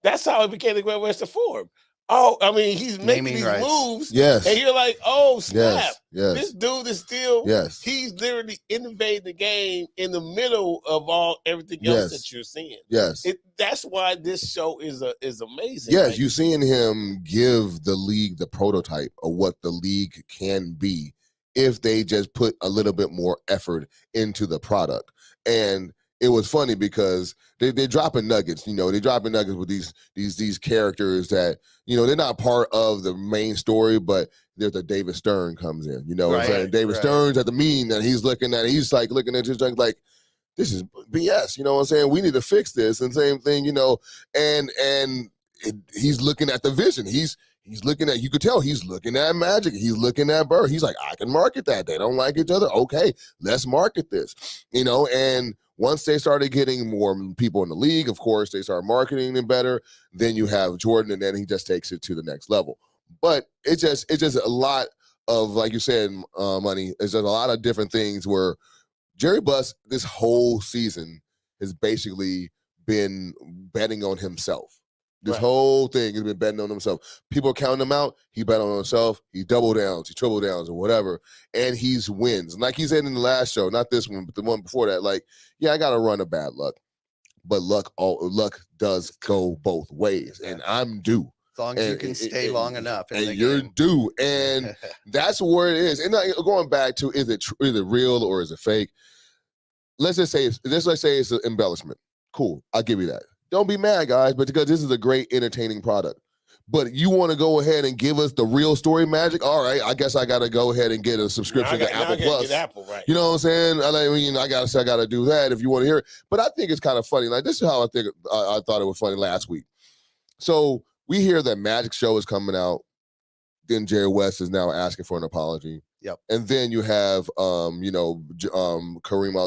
That's how it became the Great Western Forum. Oh, I mean, he's making these moves. Yes. And you're like, oh, snap. Yes. This dude is still, he's literally innovating the game in the middle of everything else that you're seeing. Yes. That's why this show is amazing. Yes, like, you're seeing him give the league the prototype of what the league can be if they just put a little bit more effort into the product. And it was funny because they're dropping nuggets, they're dropping nuggets with these characters that, they're not part of the main story, but there's a David Stern comes in, David Stern's at the meeting and he's looking at his junk like, this is BS, you know what I'm saying? We need to fix this. And same thing, and he's looking at the vision. He's looking at, you could tell he's looking at Magic. He's looking at Bird. He's like, I can market that. They don't like each other. Okay, let's market this, and once they started getting more people in the league, of course, they start marketing them better. Then you have Jordan, and then he just takes it to the next level. But it's just a lot of, like you said, money. It's just a lot of different things where Jerry Buss this whole season has basically been betting on himself. This whole thing has been betting on himself. People are counting him out. He bet on himself. He double downs. He triple downs or whatever. And he's wins. And like he said in the last show, not this one, but the one before that, like, yeah, I got a run of bad luck. But luck does go both ways. And I'm due. As long as you can stay long enough. And you're due. And that's where it is. And going back to, is it real or is it fake? Let's say it's an embellishment. Cool. I'll give you that. Don't be mad, guys, but because this is a great, entertaining product. But you want to go ahead and give us the real story, Magic? All right, I guess I got to go ahead and get a subscription to Apple Plus. Get Apple, right. You know what I'm saying? I got to do that if you want to hear it. But I think it's kind of funny. Like, this is how I thought it was funny last week. So we hear that Magic show is coming out. Then Jerry West is now asking for an apology. Yep. And then you have, Kareem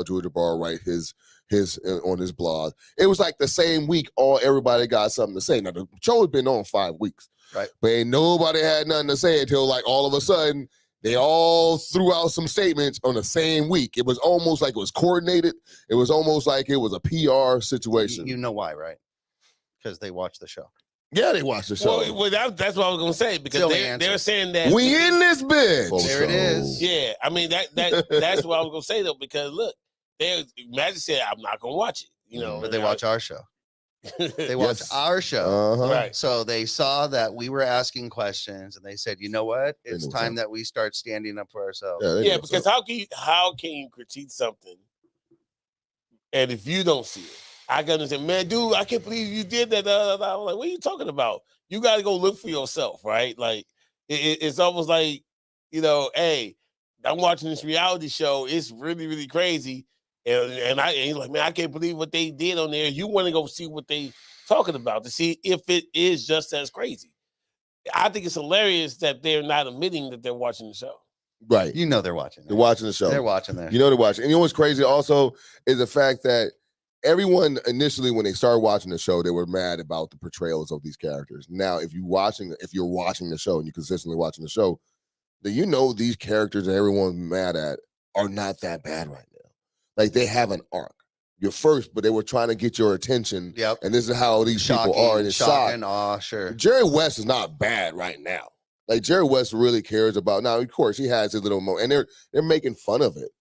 Abdul-Jabbar write his on his blog. It was like the same week, everybody got something to say. Now the show had been on 5 weeks, right? But ain't nobody had nothing to say until like all of a sudden they all threw out some statements on the same week. It was almost like it was coordinated. It was almost like it was a PR situation. You know why, right? Because they watch the show. Yeah, they watch the show. Well, that's what I was gonna say because they're saying that we in this bitch. There it is. Yeah, I mean that's what I was gonna say though because look, Magic said I'm not gonna watch it. You know, but they watch our show. They watch our show. Right. So they saw that we were asking questions, and they said, "You know what? It's time that we start standing up for ourselves." Yeah, because how can you critique something, and if you don't see it, I can understand, man, dude, I can't believe you did that. I'm like, what are you talking about? You got to go look for yourself, right? Like it's almost like, you know, hey, I'm watching this reality show. It's really, really crazy. And he's like, man, I can't believe what they did on there. You want to go see what they talking about to see if it is just as crazy. I think it's hilarious that they're not admitting that they're watching the show. Right. You know they're watching. They're watching the show. They're watching there. You know they're watching. And you know what's crazy also is the fact that everyone initially when they started watching the show, they were mad about the portrayals of these characters. Now, if you're watching the show and you're consistently watching the show, then you know these characters that everyone's mad at are not that bad right now. Like they have an arc. You're first, but they were trying to get your attention. Yep. And this is how these people are. And it's shock and awe, sure. Jerry West is not bad right now. Like Jerry West really cares about now. Of course, he has his little moment, and they're making fun of it.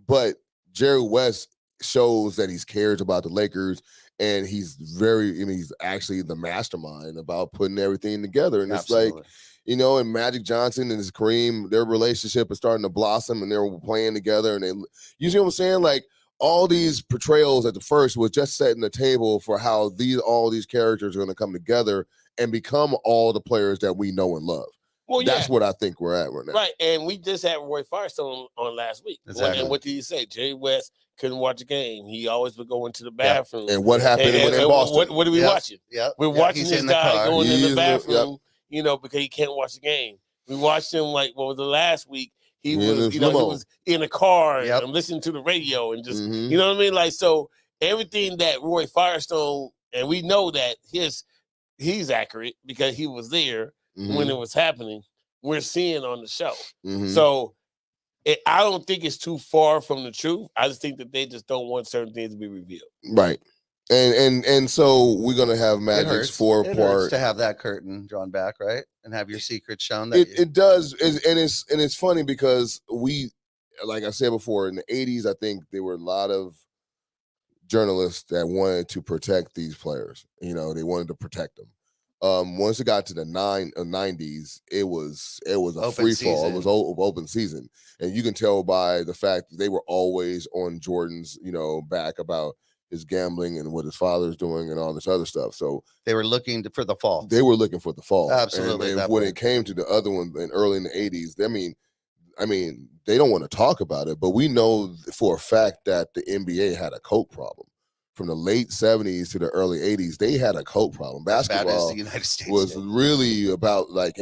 But Jerry West shows that he cares about the Lakers, and he's he's actually the mastermind about putting everything together. And Absolutely. It's like, you know, and Magic Johnson and his Kareem, their relationship is starting to blossom, and they're playing together. And you see what I'm saying? Like all these portrayals at the first was just setting the table for how all these characters are going to come together and become all the players that we know and love. Well, that's what I think we're at right now. Right, and we just had Roy Firestone on last week. Exactly. And what did he say? Jerry West couldn't watch a game. He always would go into the bathroom. And what happened in Boston? What are we watching? Yeah, we're watching this guy going in the bathroom. You know, because he can't watch the game. We watched him like what was the last week? He was, he was in a car and listening to the radio and just, you know what I mean? Like so, everything that Roy Firestone, and we know that he's accurate because he was there when it was happening. We're seeing on the show. So I don't think it's too far from the truth. I just think that they just don't want certain things to be revealed. Right. And so we're gonna have Magic's 4-part to have that curtain drawn back, right, and have your secrets shown. It does, and it's funny because we, like I said before, in the 80s, I think there were a lot of journalists that wanted to protect these players. You know, they wanted to protect them. Once it got to the 90s, it was a free fall. It was open season, and you can tell by the fact that they were always on Jordan's, back about his gambling and what his father's doing and all this other stuff. So they were looking for the fall. They were looking for the fall. Absolutely. And when it came to the other one early in the 80s, I mean, they don't want to talk about it, but we know for a fact that the NBA had a coke problem. From the late 70s to the early 80s, they had a coke problem. Basketball the United States was really about God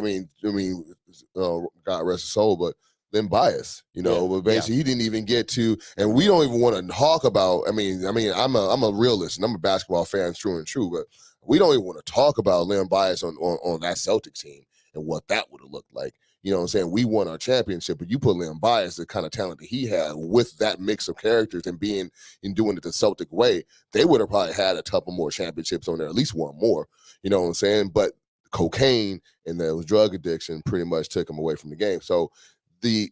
rest his soul, but Len Bias, but basically he didn't even get to, and we don't even want to talk about. I'm a realist and I'm a basketball fan, true and true, but we don't even want to talk about Len Bias on that Celtics team and what that would have looked like. You know what I'm saying? We won our championship, but you put Len Bias, the kind of talent that he had with that mix of characters and doing it the Celtic way, they would have probably had a couple more championships on there, at least one more. You know what I'm saying? But cocaine and the drug addiction pretty much took him away from the game. So the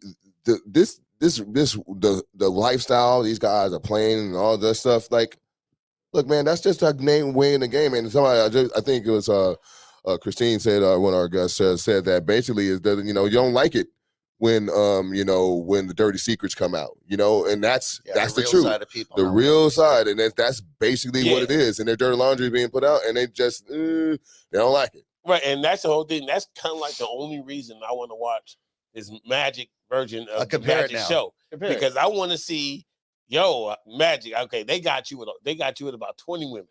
lifestyle these guys are playing and all this stuff, like, look, man, that's just a name way in the game. And somebody, I think it was Christine said, one of our guests said that basically is that, you don't like it when when the dirty secrets come out, and that's the truth, side of people, the real side, and that's basically what it is, and their dirty laundry is being put out, and they just they don't like it. Right, and that's the whole thing. That's kind of like the only reason I want to watch this Magic version of the Magic show, because I want to see, Magic. Okay, they got you at about 20 women.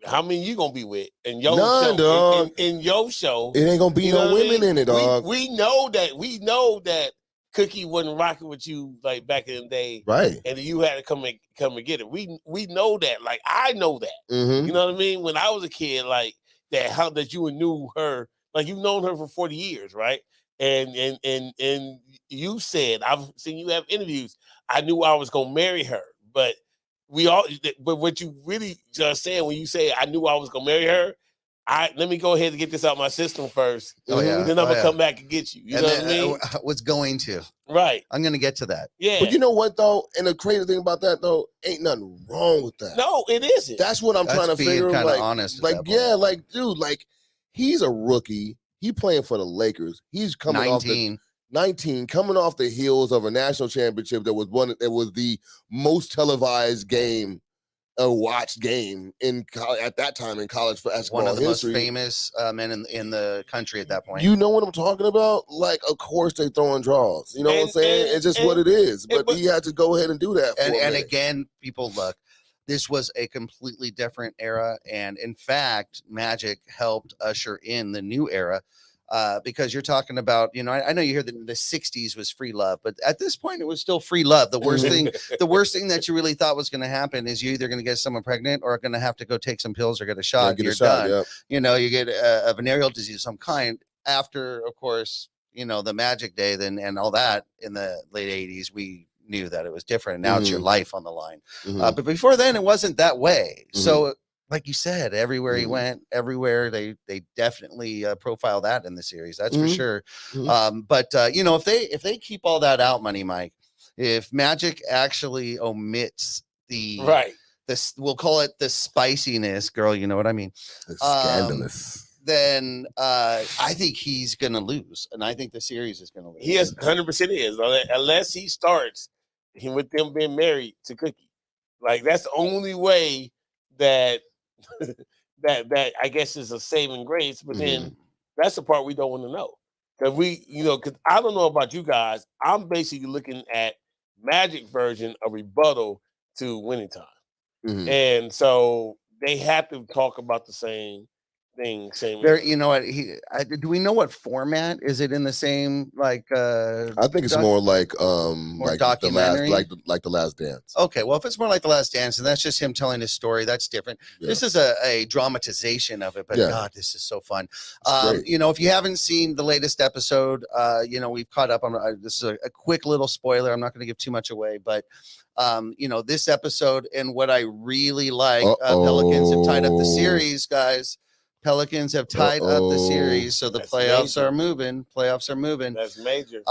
How many you gonna be with in your show? Dog. In your show, it ain't gonna be no women in it, dog. We know that Cookie wasn't rocking with you like back in the day, Right. and you had to come and get it. We know that. Like I know that. Mm-hmm. You know what I mean? When I was a kid, like that, how that you knew her, like you've known her for 40 years, right? And you said, I've seen you have interviews. I knew I was gonna marry her, but what you really just saying when you say I knew I was gonna marry her, let me go ahead and get this out my system first. Oh yeah. Then I'm gonna come back and get you. You and know then, what I mean? What's going to? Right. I'm gonna get to that. Yeah. But you know what though? And the crazy thing about that though, ain't nothing wrong with that. No, it isn't. That's what I'm trying to being figure. Kind of like, honest. like yeah, like dude, like he's a rookie. He playing for the Lakers. He's coming 19 coming off the heels of a national championship that was the most televised game, watched game at that time in college basketball history. One of the history. most famous men in the country at that point. You know what I'm talking about? Like, of course they throwing draws. You know what I'm saying? It's just what it is. But he had to go ahead and do that. And again, people look. This was a completely different era, and in fact, Magic helped usher in the new era. Because you're talking about, I know you hear that in the 60s was free love, but at this point it was still free love. The worst thing that you really thought was going to happen is you're either going to get someone pregnant or going to have to go take some pills or get a shot. You're done. Yep. You get a venereal disease of some kind. After, of course, the Magic day and all that in the late 80s, we knew that it was different. Now it's your life on the line. But before then it wasn't that way. So like you said, everywhere he went, everywhere they definitely profile that in the series. That's for sure. But if they keep all that out, Money Mike, if Magic actually omits this, we'll call it the spiciness, girl. You know what I mean? It's scandalous. Then I think he's gonna lose, and I think the series is gonna lose. He is 100% is unless he starts with them being married to Cookie. Like that's the only way that. that I guess is a saving grace, but then that's the part we don't want to know. Because I don't know about you guys, I'm basically looking at Magic version of rebuttal to Winning Time, and so they have to talk about the same thing. You know what? Do we know what format? Is it in the same I think it's more like like documentary, like the Last Dance. Okay, well, if it's more like the Last Dance, and that's just him telling his story, that's different. Yeah. This is a dramatization of it, but God, this is so fun. If you haven't seen the latest episode, we've caught up on. This is a quick little spoiler. I'm not going to give too much away, but. This episode and what I really like, Pelicans have tied up the series, guys. Pelicans have tied up the series, so the playoffs are moving. That's major.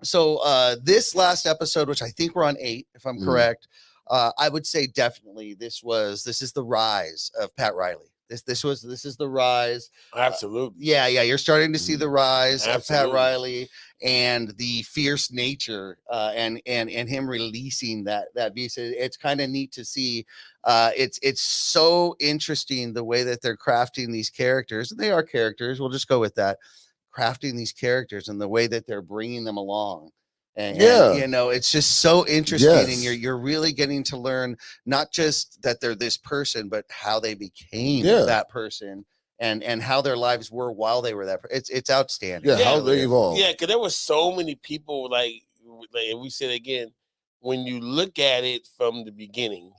So this last episode, which I think we're on 8, if I'm correct, I would say definitely this is the rise of Pat Riley. This is the rise. Absolutely. You're starting to see the rise of Pat Riley and the fierce nature and him releasing that beast. It's kind of neat to see. It's so interesting the way that they're crafting these characters. They are characters. We'll just go with that. Crafting these characters and the way that they're bringing them along. And it's just so interesting, and you're really getting to learn not just that they're this person, but how they became that person, and how their lives were while they were that. It's outstanding. How they evolved. Yeah, because there were so many people like we said again, when you look at it from the beginning,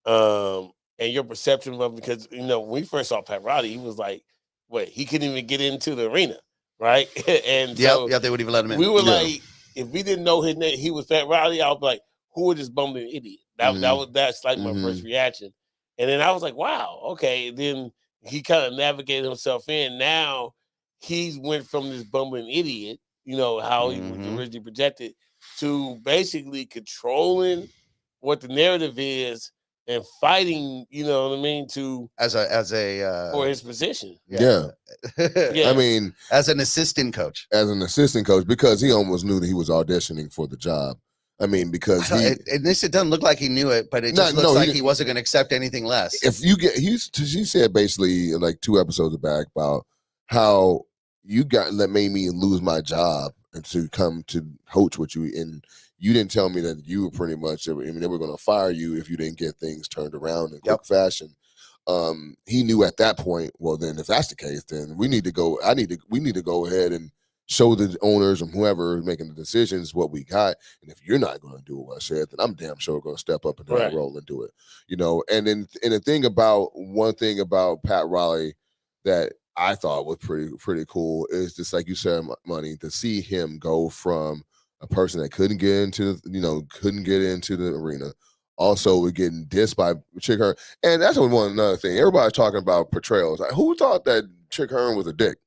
and your perception of because when we first saw Pat Riley, he was like, he couldn't even get into the arena, right? And they would even let him in. We were like. If we didn't know his name, he was Pat Riley, I was like, who is this bumbling idiot? That's like my first reaction. And then I was like, wow, okay. Then he kind of navigated himself in. Now he's went from this bumbling idiot, how he was originally projected, to basically controlling what the narrative is and fighting, to for his position. Yeah. I mean, as an assistant coach, because he almost knew that he was auditioning for the job. I mean, because it doesn't look like he knew it, but it just looks like he wasn't going to accept anything less. If you get, she said basically like 2 episodes back about how that made me lose my job and to come to coach with you, and you didn't tell me that you were pretty much, they were going to fire you if you didn't get things turned around in quick fashion. He knew at that point, well, then if that's the case, then we need to go ahead and show the owners and whoever making the decisions what we got. And if you're not going to do what I said, then I'm damn sure going to step up and Right. role and do it. And then one thing about Pat Riley that I thought was pretty cool is just like you said, Money, to see him go from a person that couldn't get into the arena. Also, we're getting dissed by Chick Hearn. And that's another thing. Everybody's talking about portrayals. Like, who thought that Chick Hearn was a dick?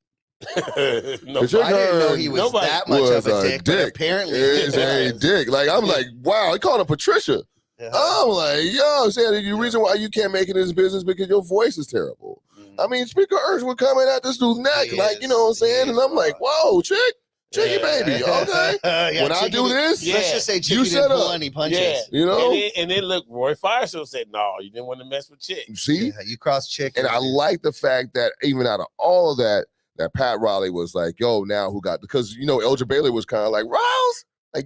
No, I didn't know he was that much of a dick, but apparently he's a dick. Like, I'm like, wow, he called her Patricia. Yeah. I'm like, yo, I'm saying the reason why you can't make it in this business because your voice is terrible. I mean, Speaker Ernst would come in at this dude's neck, you know what I'm saying? And I'm like, whoa, Chicky baby, okay. When I do this, let's just say Chicky didn't pull any punches. And then look, Roy Firestone said, no, you didn't want to mess with Chick. See? You crossed Chick. And I like the fact that even out of all of that Pat Riley was like, yo, now who got, because, Elgin Baylor was kind of like, Riles, are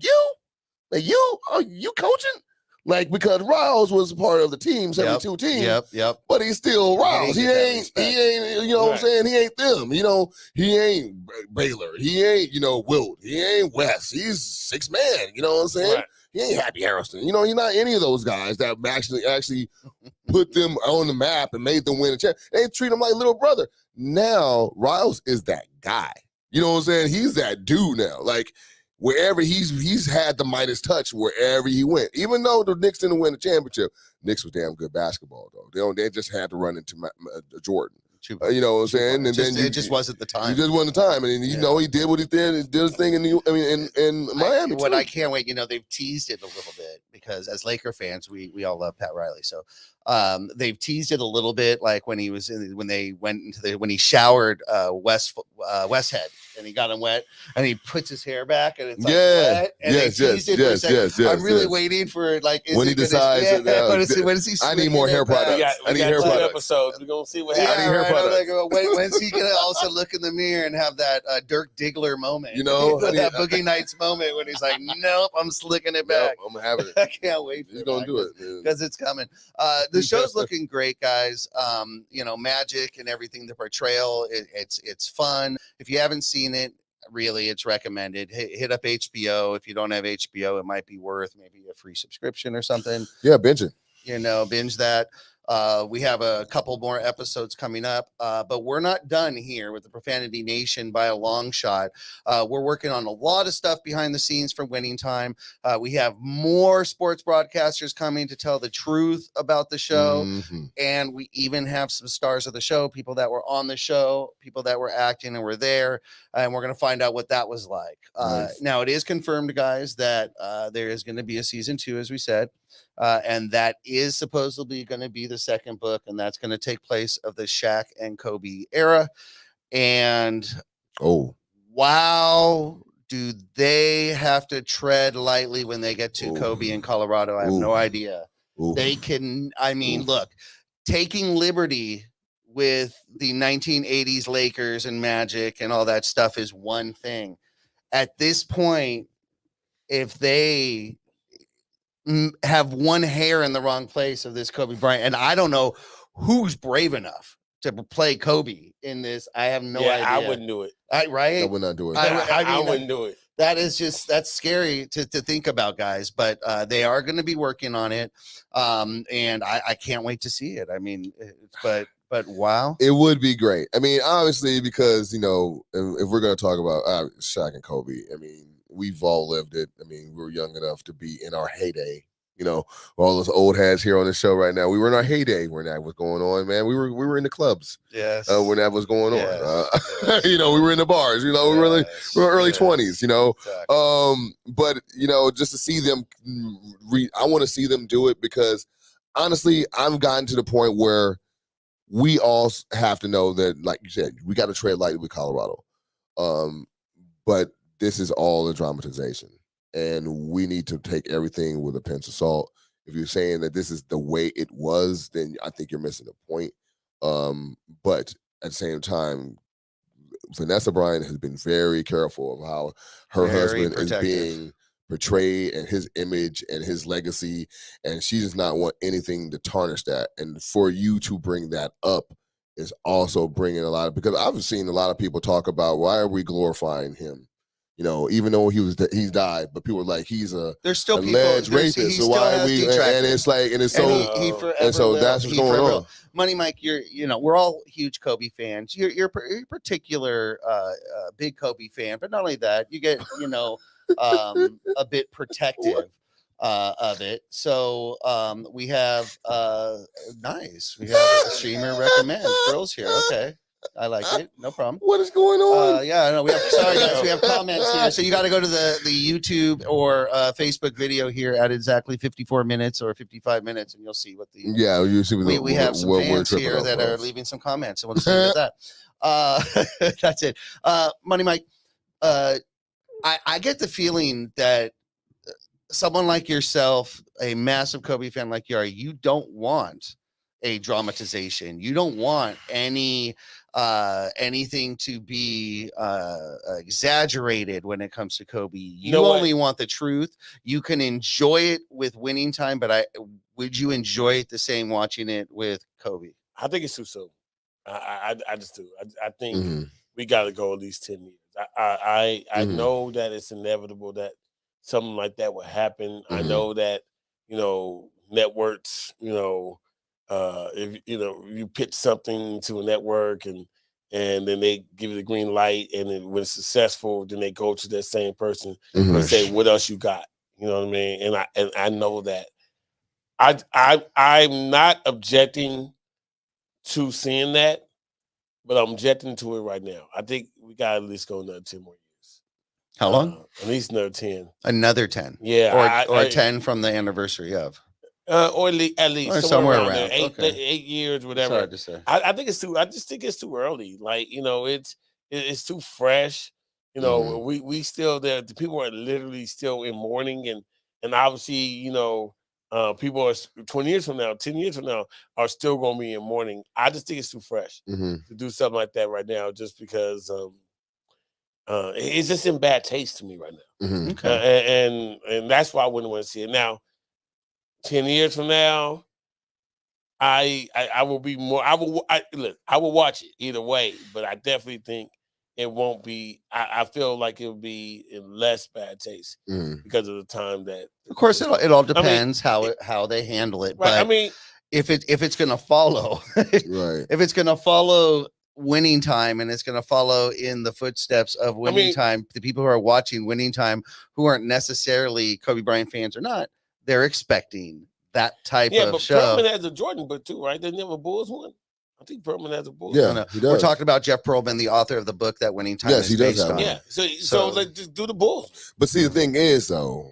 you coaching? Like, because Riles was part of the team, 72 team. Yep. But he's still Riles. He ain't, what I'm saying? He ain't them. He ain't Baylor. He ain't, Wilt. He ain't West. He's 6 man. You know what I'm saying? Right. He ain't Happy Harrison. He's not any of those guys that actually put them on the map and made them win a championship. They treat him like little brother. Now, Riles is that guy. You know what I'm saying? He's that dude now. Like, wherever he's had the Midas touch wherever he went. Even though the Knicks didn't win the championship, Knicks was damn good basketball though. They just had to run into Jordan. You know what I'm saying? And then it just wasn't the time. It just wasn't the time. And he did what he did. He did his thing in Miami. I can't wait. They've teased it a little bit because as Laker fans, we all love Pat Riley. So they've teased it a little bit, like when he showered Westhead and he got him wet and he puts his hair back and it's like wet. And they teased it for a second. I'm really waiting for when he decides. When is he? I need more hair products. I need hair products. Episodes. We're gonna see what happens. I need hair products. When's he gonna also look in the mirror and have that Dirk Diggler moment? That Boogie Nights moment when he's like, "Nope, I'm slicking it back. I'm gonna have it. I can't wait. He's gonna do it because it's coming. The show's looking great, guys. Magic and everything. The portrayal, it's fun. If you haven't seen it, really, it's recommended. Hit up HBO. If you don't have HBO, it might be worth maybe a free subscription or something. Yeah, binge it. Binge that. We have a couple more episodes coming up, but we're not done here with the Profanity Nation by a long shot. We're working on a lot of stuff behind the scenes for Winning Time. We have more sports broadcasters coming to tell the truth about the show. Mm-hmm. And we even have some stars of the show, people that were on the show, people that were acting and were there. And we're going to find out what that was like. Nice. Now, it is confirmed, guys, that there is going to be a season 2, as we said. And that is supposedly going to be the second book, and that's going to take place of the Shaq and Kobe era. And wow, do they have to tread lightly when they get to Kobe in Colorado? I have no idea. They can, look, taking liberty with the 1980s Lakers and Magic and all that stuff is one thing. At this point, if they have one hair in the wrong place of this Kobe Bryant, and I don't know who's brave enough to play Kobe in this. I have no idea. I wouldn't do it. Right? I would not do it. I wouldn't do it. That's scary to think about, guys, but they are going to be working on it. And I can't wait to see it. But wow. It would be great. Obviously, because, if we're going to talk about Shaq and Kobe, we've all lived it. We were young enough to be in our heyday. All those old heads here on the show right now. We were in our heyday when that was going on, man. We were in the clubs. Yes. When that was going on. We were in the bars. We were early 20s. Exactly. But just to see them, I want to see them do it because honestly, I've gotten to the point where we all have to know that, like you said, we got to tread lightly with Colorado. But this is all a dramatization, and we need to take everything with a pinch of salt. If you're saying that this is the way it was, then I think you're missing the point. But at the same time, Vanessa Bryant has been very careful of how her husband is being portrayed and his image and his legacy, and she does not want anything to tarnish that. And for you to bring that up is also bringing a lot of, because I've seen a lot of people talk about why are we glorifying him? You know, even though he's died, but people are like he's there's still alleged people. Rapist. He So still why are has we? detractors. And it's like, and it's And so, he forever and so will. that's what's going on. Money Mike, we're all huge Kobe fans. You're a particular big Kobe fan, but not only that, you get a bit protective of it. So we have nice. We have a streamer recommend girls here. Okay. I like it. No problem. What is going on? Yeah, I know. Sorry, guys. We have comments here. So you got to go to the YouTube or Facebook video here at exactly 54 minutes or 55 minutes, and you'll see what the you see we have some fans here that are leaving some comments, and we'll just leave it at that. That's it. Money Mike, I get the feeling that someone like yourself, a massive Kobe fan like you are, you don't want a dramatization. You don't want anything to be exaggerated when it comes to Kobe. You only want the truth. You can enjoy it with winning time, but would you enjoy it the same watching it with Kobe? I think it's too soon. I just do. I think we got to go at least 10 years. I know that it's inevitable that something like that would happen. I know that networks, if you pitch something to a network and then they give you the green light, and then when it's successful, then they go to that same person and say, "What else you got?" You know what I mean? And I know that I'm not objecting to seeing that, but I'm objecting to it right now. I think we got to at least go another 10 more years. How long? At least another 10. Another 10. Yeah, or 10 from the anniversary of. Or at least or somewhere around there. okay. 8 years, whatever. It's hard to say. I think it's too. I just think it's too early. Like it's too fresh. We still there. The people are literally still in mourning, and obviously people are 20 years from now, 10 years from now are still going to be in mourning. I just think it's too fresh to do something like that right now, just because it's just in bad taste to me right now. Okay. And that's why I wouldn't want to see it now. 10 years from now, I will be more. I will watch it either way, but I definitely think it won't be. I feel like it'll be in less bad taste because of the time that. Of course, it all depends how they handle it. Right. But if it's going to follow, right. If it's going to follow winning time and it's going to follow in the footsteps of winning time, the people who are watching winning time who aren't necessarily Kobe Bryant fans or not, they're expecting that type of show. Yeah, but Perlman has a Jordan book too, right? Doesn't he have a Bulls one? I think Perlman has a Bulls one. Yeah, he does. We're talking about Jeff Perlman, the author of the book that Winning Time is based on. Yeah, so let's just do the Bulls. But see, the thing is, though,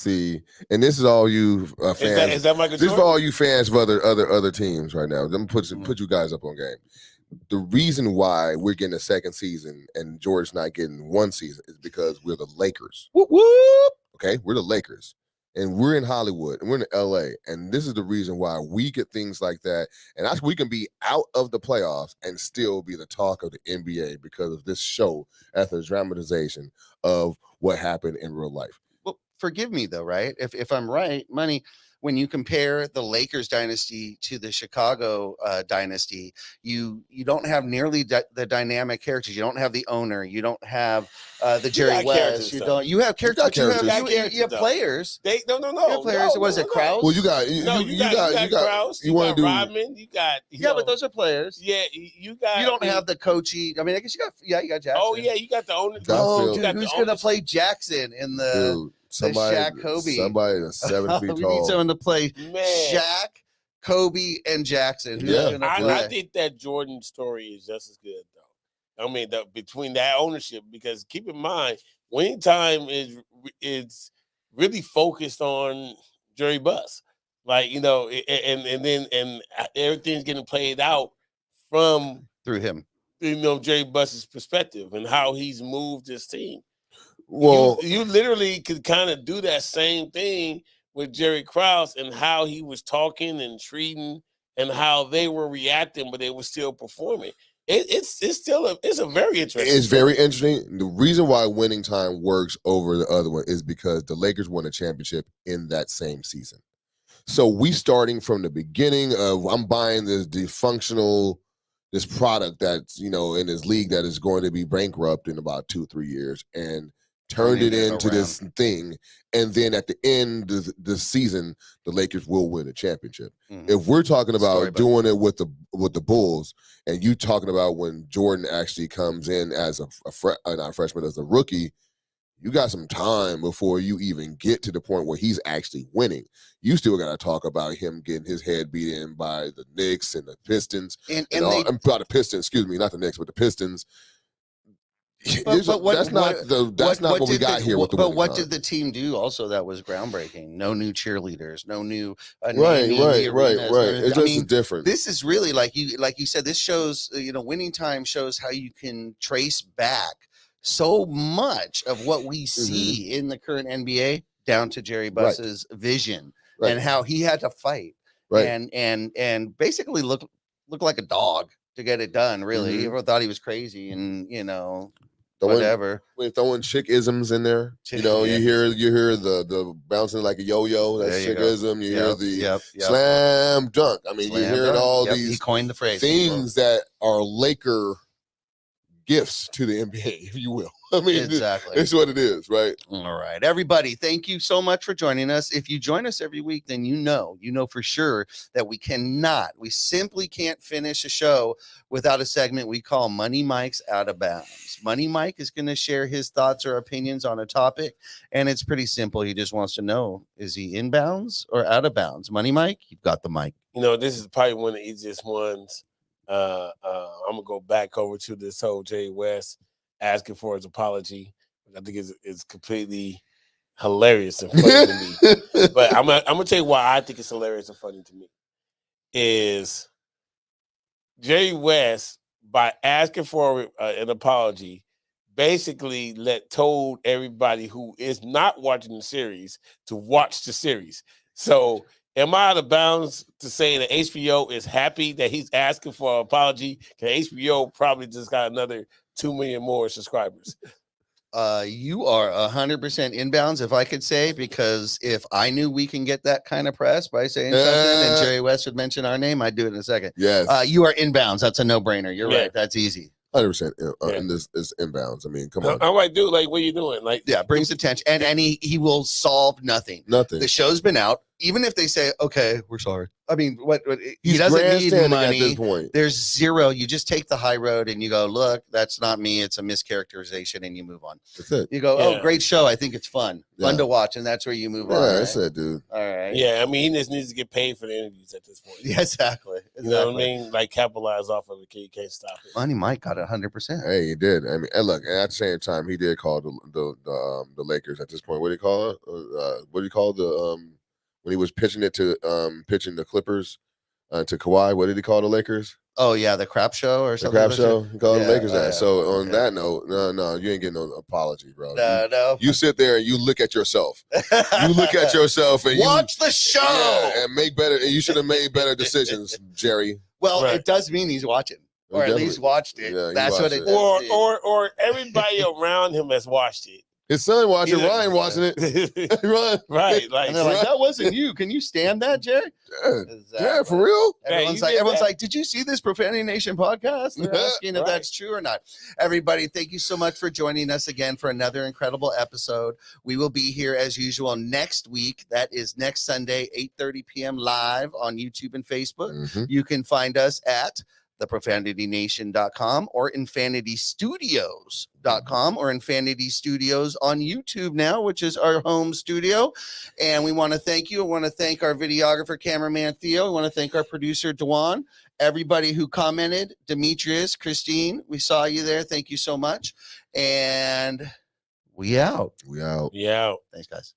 and this is all you fans. Is that Michael Jordan? This is for all you fans of other teams right now. Let me put you guys up on game. The reason why we're getting a second season and George's not getting one season is because we're the Lakers. Whoop, whoop. Okay, we're the Lakers. And we're in Hollywood and we're in LA. And this is the reason why we get things like that. And we can be out of the playoffs and still be the talk of the NBA because of this show as a dramatization of what happened in real life. Well, forgive me though, right? If I'm right, Money, when you compare the Lakers dynasty to the Chicago dynasty, you don't have nearly the dynamic characters. You don't have the owner. You don't have the Jerry West. You have characters. You have players. No. You have players. Was it Krause? Well, you got Krause. You got Rodman. You got but those are players. Yeah, you got. You don't have the coachy. I mean, I guess you got Jackson. Oh yeah, you got the owner. Oh, dude, who's gonna play Jackson in the? Dude. Shaq, Kobe. Somebody that's 7 feet tall. We need someone to play Shaq, Kobe, and Jackson. I think that Jordan story is just as good, though. I mean, between that ownership, because keep in mind, winning time is really focused on Jerry Buss, and everything's getting played out through him. Jerry Buss's perspective and how he's moved his team. Well, you literally could kind of do that same thing with Jerry Krause and how he was talking and treating and how they were reacting, but they were still performing. It's a very interesting. It's very interesting. The reason why winning time works over the other one is because the Lakers won a championship in that same season. So we starting from the beginning of I'm buying this dysfunctional this product that's, you know, in this league that is going to be bankrupt in about 2-3 years, and turned it into this thing. And then at the end of the season, the Lakers will win a championship. If we're talking about doing it with the Bulls, and you talking about when Jordan actually comes in as not a freshman, as a rookie, you got some time before you even get to the point where he's actually winning. You still got to talk about him getting his head beat in by the Knicks and the Pistons. By the Pistons, excuse me, not the Knicks, but the Pistons. That's not what we got here. But what did the team do also that was groundbreaking? No new cheerleaders, no new right. It's just different. This is really like you said. This shows, you know, Winning Time shows how you can trace back so much of what we see in the current NBA down to Jerry Buss's vision and how he had to fight and basically look like a dog to get it done. Really, everyone thought he was crazy, and you know. Whatever. We're throwing chick-isms in there. You know, you hear the bouncing like a yo-yo, that's chick-ism. You hear the slam dunk. I mean, you're hearing all these he coined the phrase, things that are Laker gifts to the NBA, if you will. I mean, exactly. It's what it is, right? All right. Everybody, thank you so much for joining us. If you join us every week, then you know for sure that we simply can't finish a show without a segment we call Money Mike's Out of Bounds. Money Mike is going to share his thoughts or opinions on a topic, and it's pretty simple. He just wants to know, is he in bounds or out of bounds? Money Mike, you've got the mic. You know, this is probably one of the easiest ones. I'm going to go back over to this whole Jay West asking for his apology, which I think is completely hilarious and funny to me. But I'm gonna tell you why I think it's hilarious and funny to me. Is Jay West, by asking for an apology, basically told everybody who is not watching the series to watch the series. So am I out of bounds to say that HBO is happy that he's asking for an apology? Because HBO probably just got another 2 million more subscribers. You are 100% inbounds, if I could say, because if I knew we can get that kind of press by saying something and Jerry West would mention our name, I'd do it in a second. Yes. You are inbounds. That's a no-brainer. You're right. That's easy. 100%. And this is inbounds. I mean, come on. I might do like, what are you doing? Like, brings attention, and he will solve nothing. Nothing. The show's been out. Even if they say, okay, we're sorry. I mean, what he doesn't need money. At this point. There's zero. You just take the high road and you go, look, that's not me. It's a mischaracterization, and you move on. That's it. You go, oh, great show. I think it's fun to watch, and that's where you move on. Yeah, that's it, dude. All right. Yeah, I mean, he just needs to get paid for the interviews at this point. Yeah, exactly. You know what I mean? Like, capitalize off of it. You can't stop it. Money Mike got 100%. Hey, he did. I mean, and look, and at the same time, he did call the Lakers at this point. What do you call it? What do you call when he was pitching it to pitching the Clippers to Kawhi? What did he call the Lakers? Oh yeah, the crap show or something. The crap show. He called the Lakers that. So on that note, no, you ain't getting no apology, bro. No. You sit there and you look at yourself. You look at yourself and watch the show and make better. And you should have made better decisions, Jerry. Well, it does mean he's watching, or at least watched it. Yeah, that's what it does. Or everybody around him has watched it. His son watching, Ryan watching it. Right. Like, and they're like, that wasn't you. Can you stand that, Jerry? Yeah, for real? Everyone's like, did you see this Profanity Nation podcast? They're asking if that's true or not. Everybody, thank you so much for joining us again for another incredible episode. We will be here as usual next week. That is next Sunday, 8:30 p.m. live on YouTube and Facebook. You can find us at theprofanitynation.com or infanitystudios.com or Infinity Studios on YouTube now, which is our home studio. And we want to thank you. I want to thank our videographer, cameraman Theo. I want to thank our producer, Dewan. Everybody who commented, Demetrius, Christine, we saw you there. Thank you so much. And we out. We out. Yeah. Thanks, guys.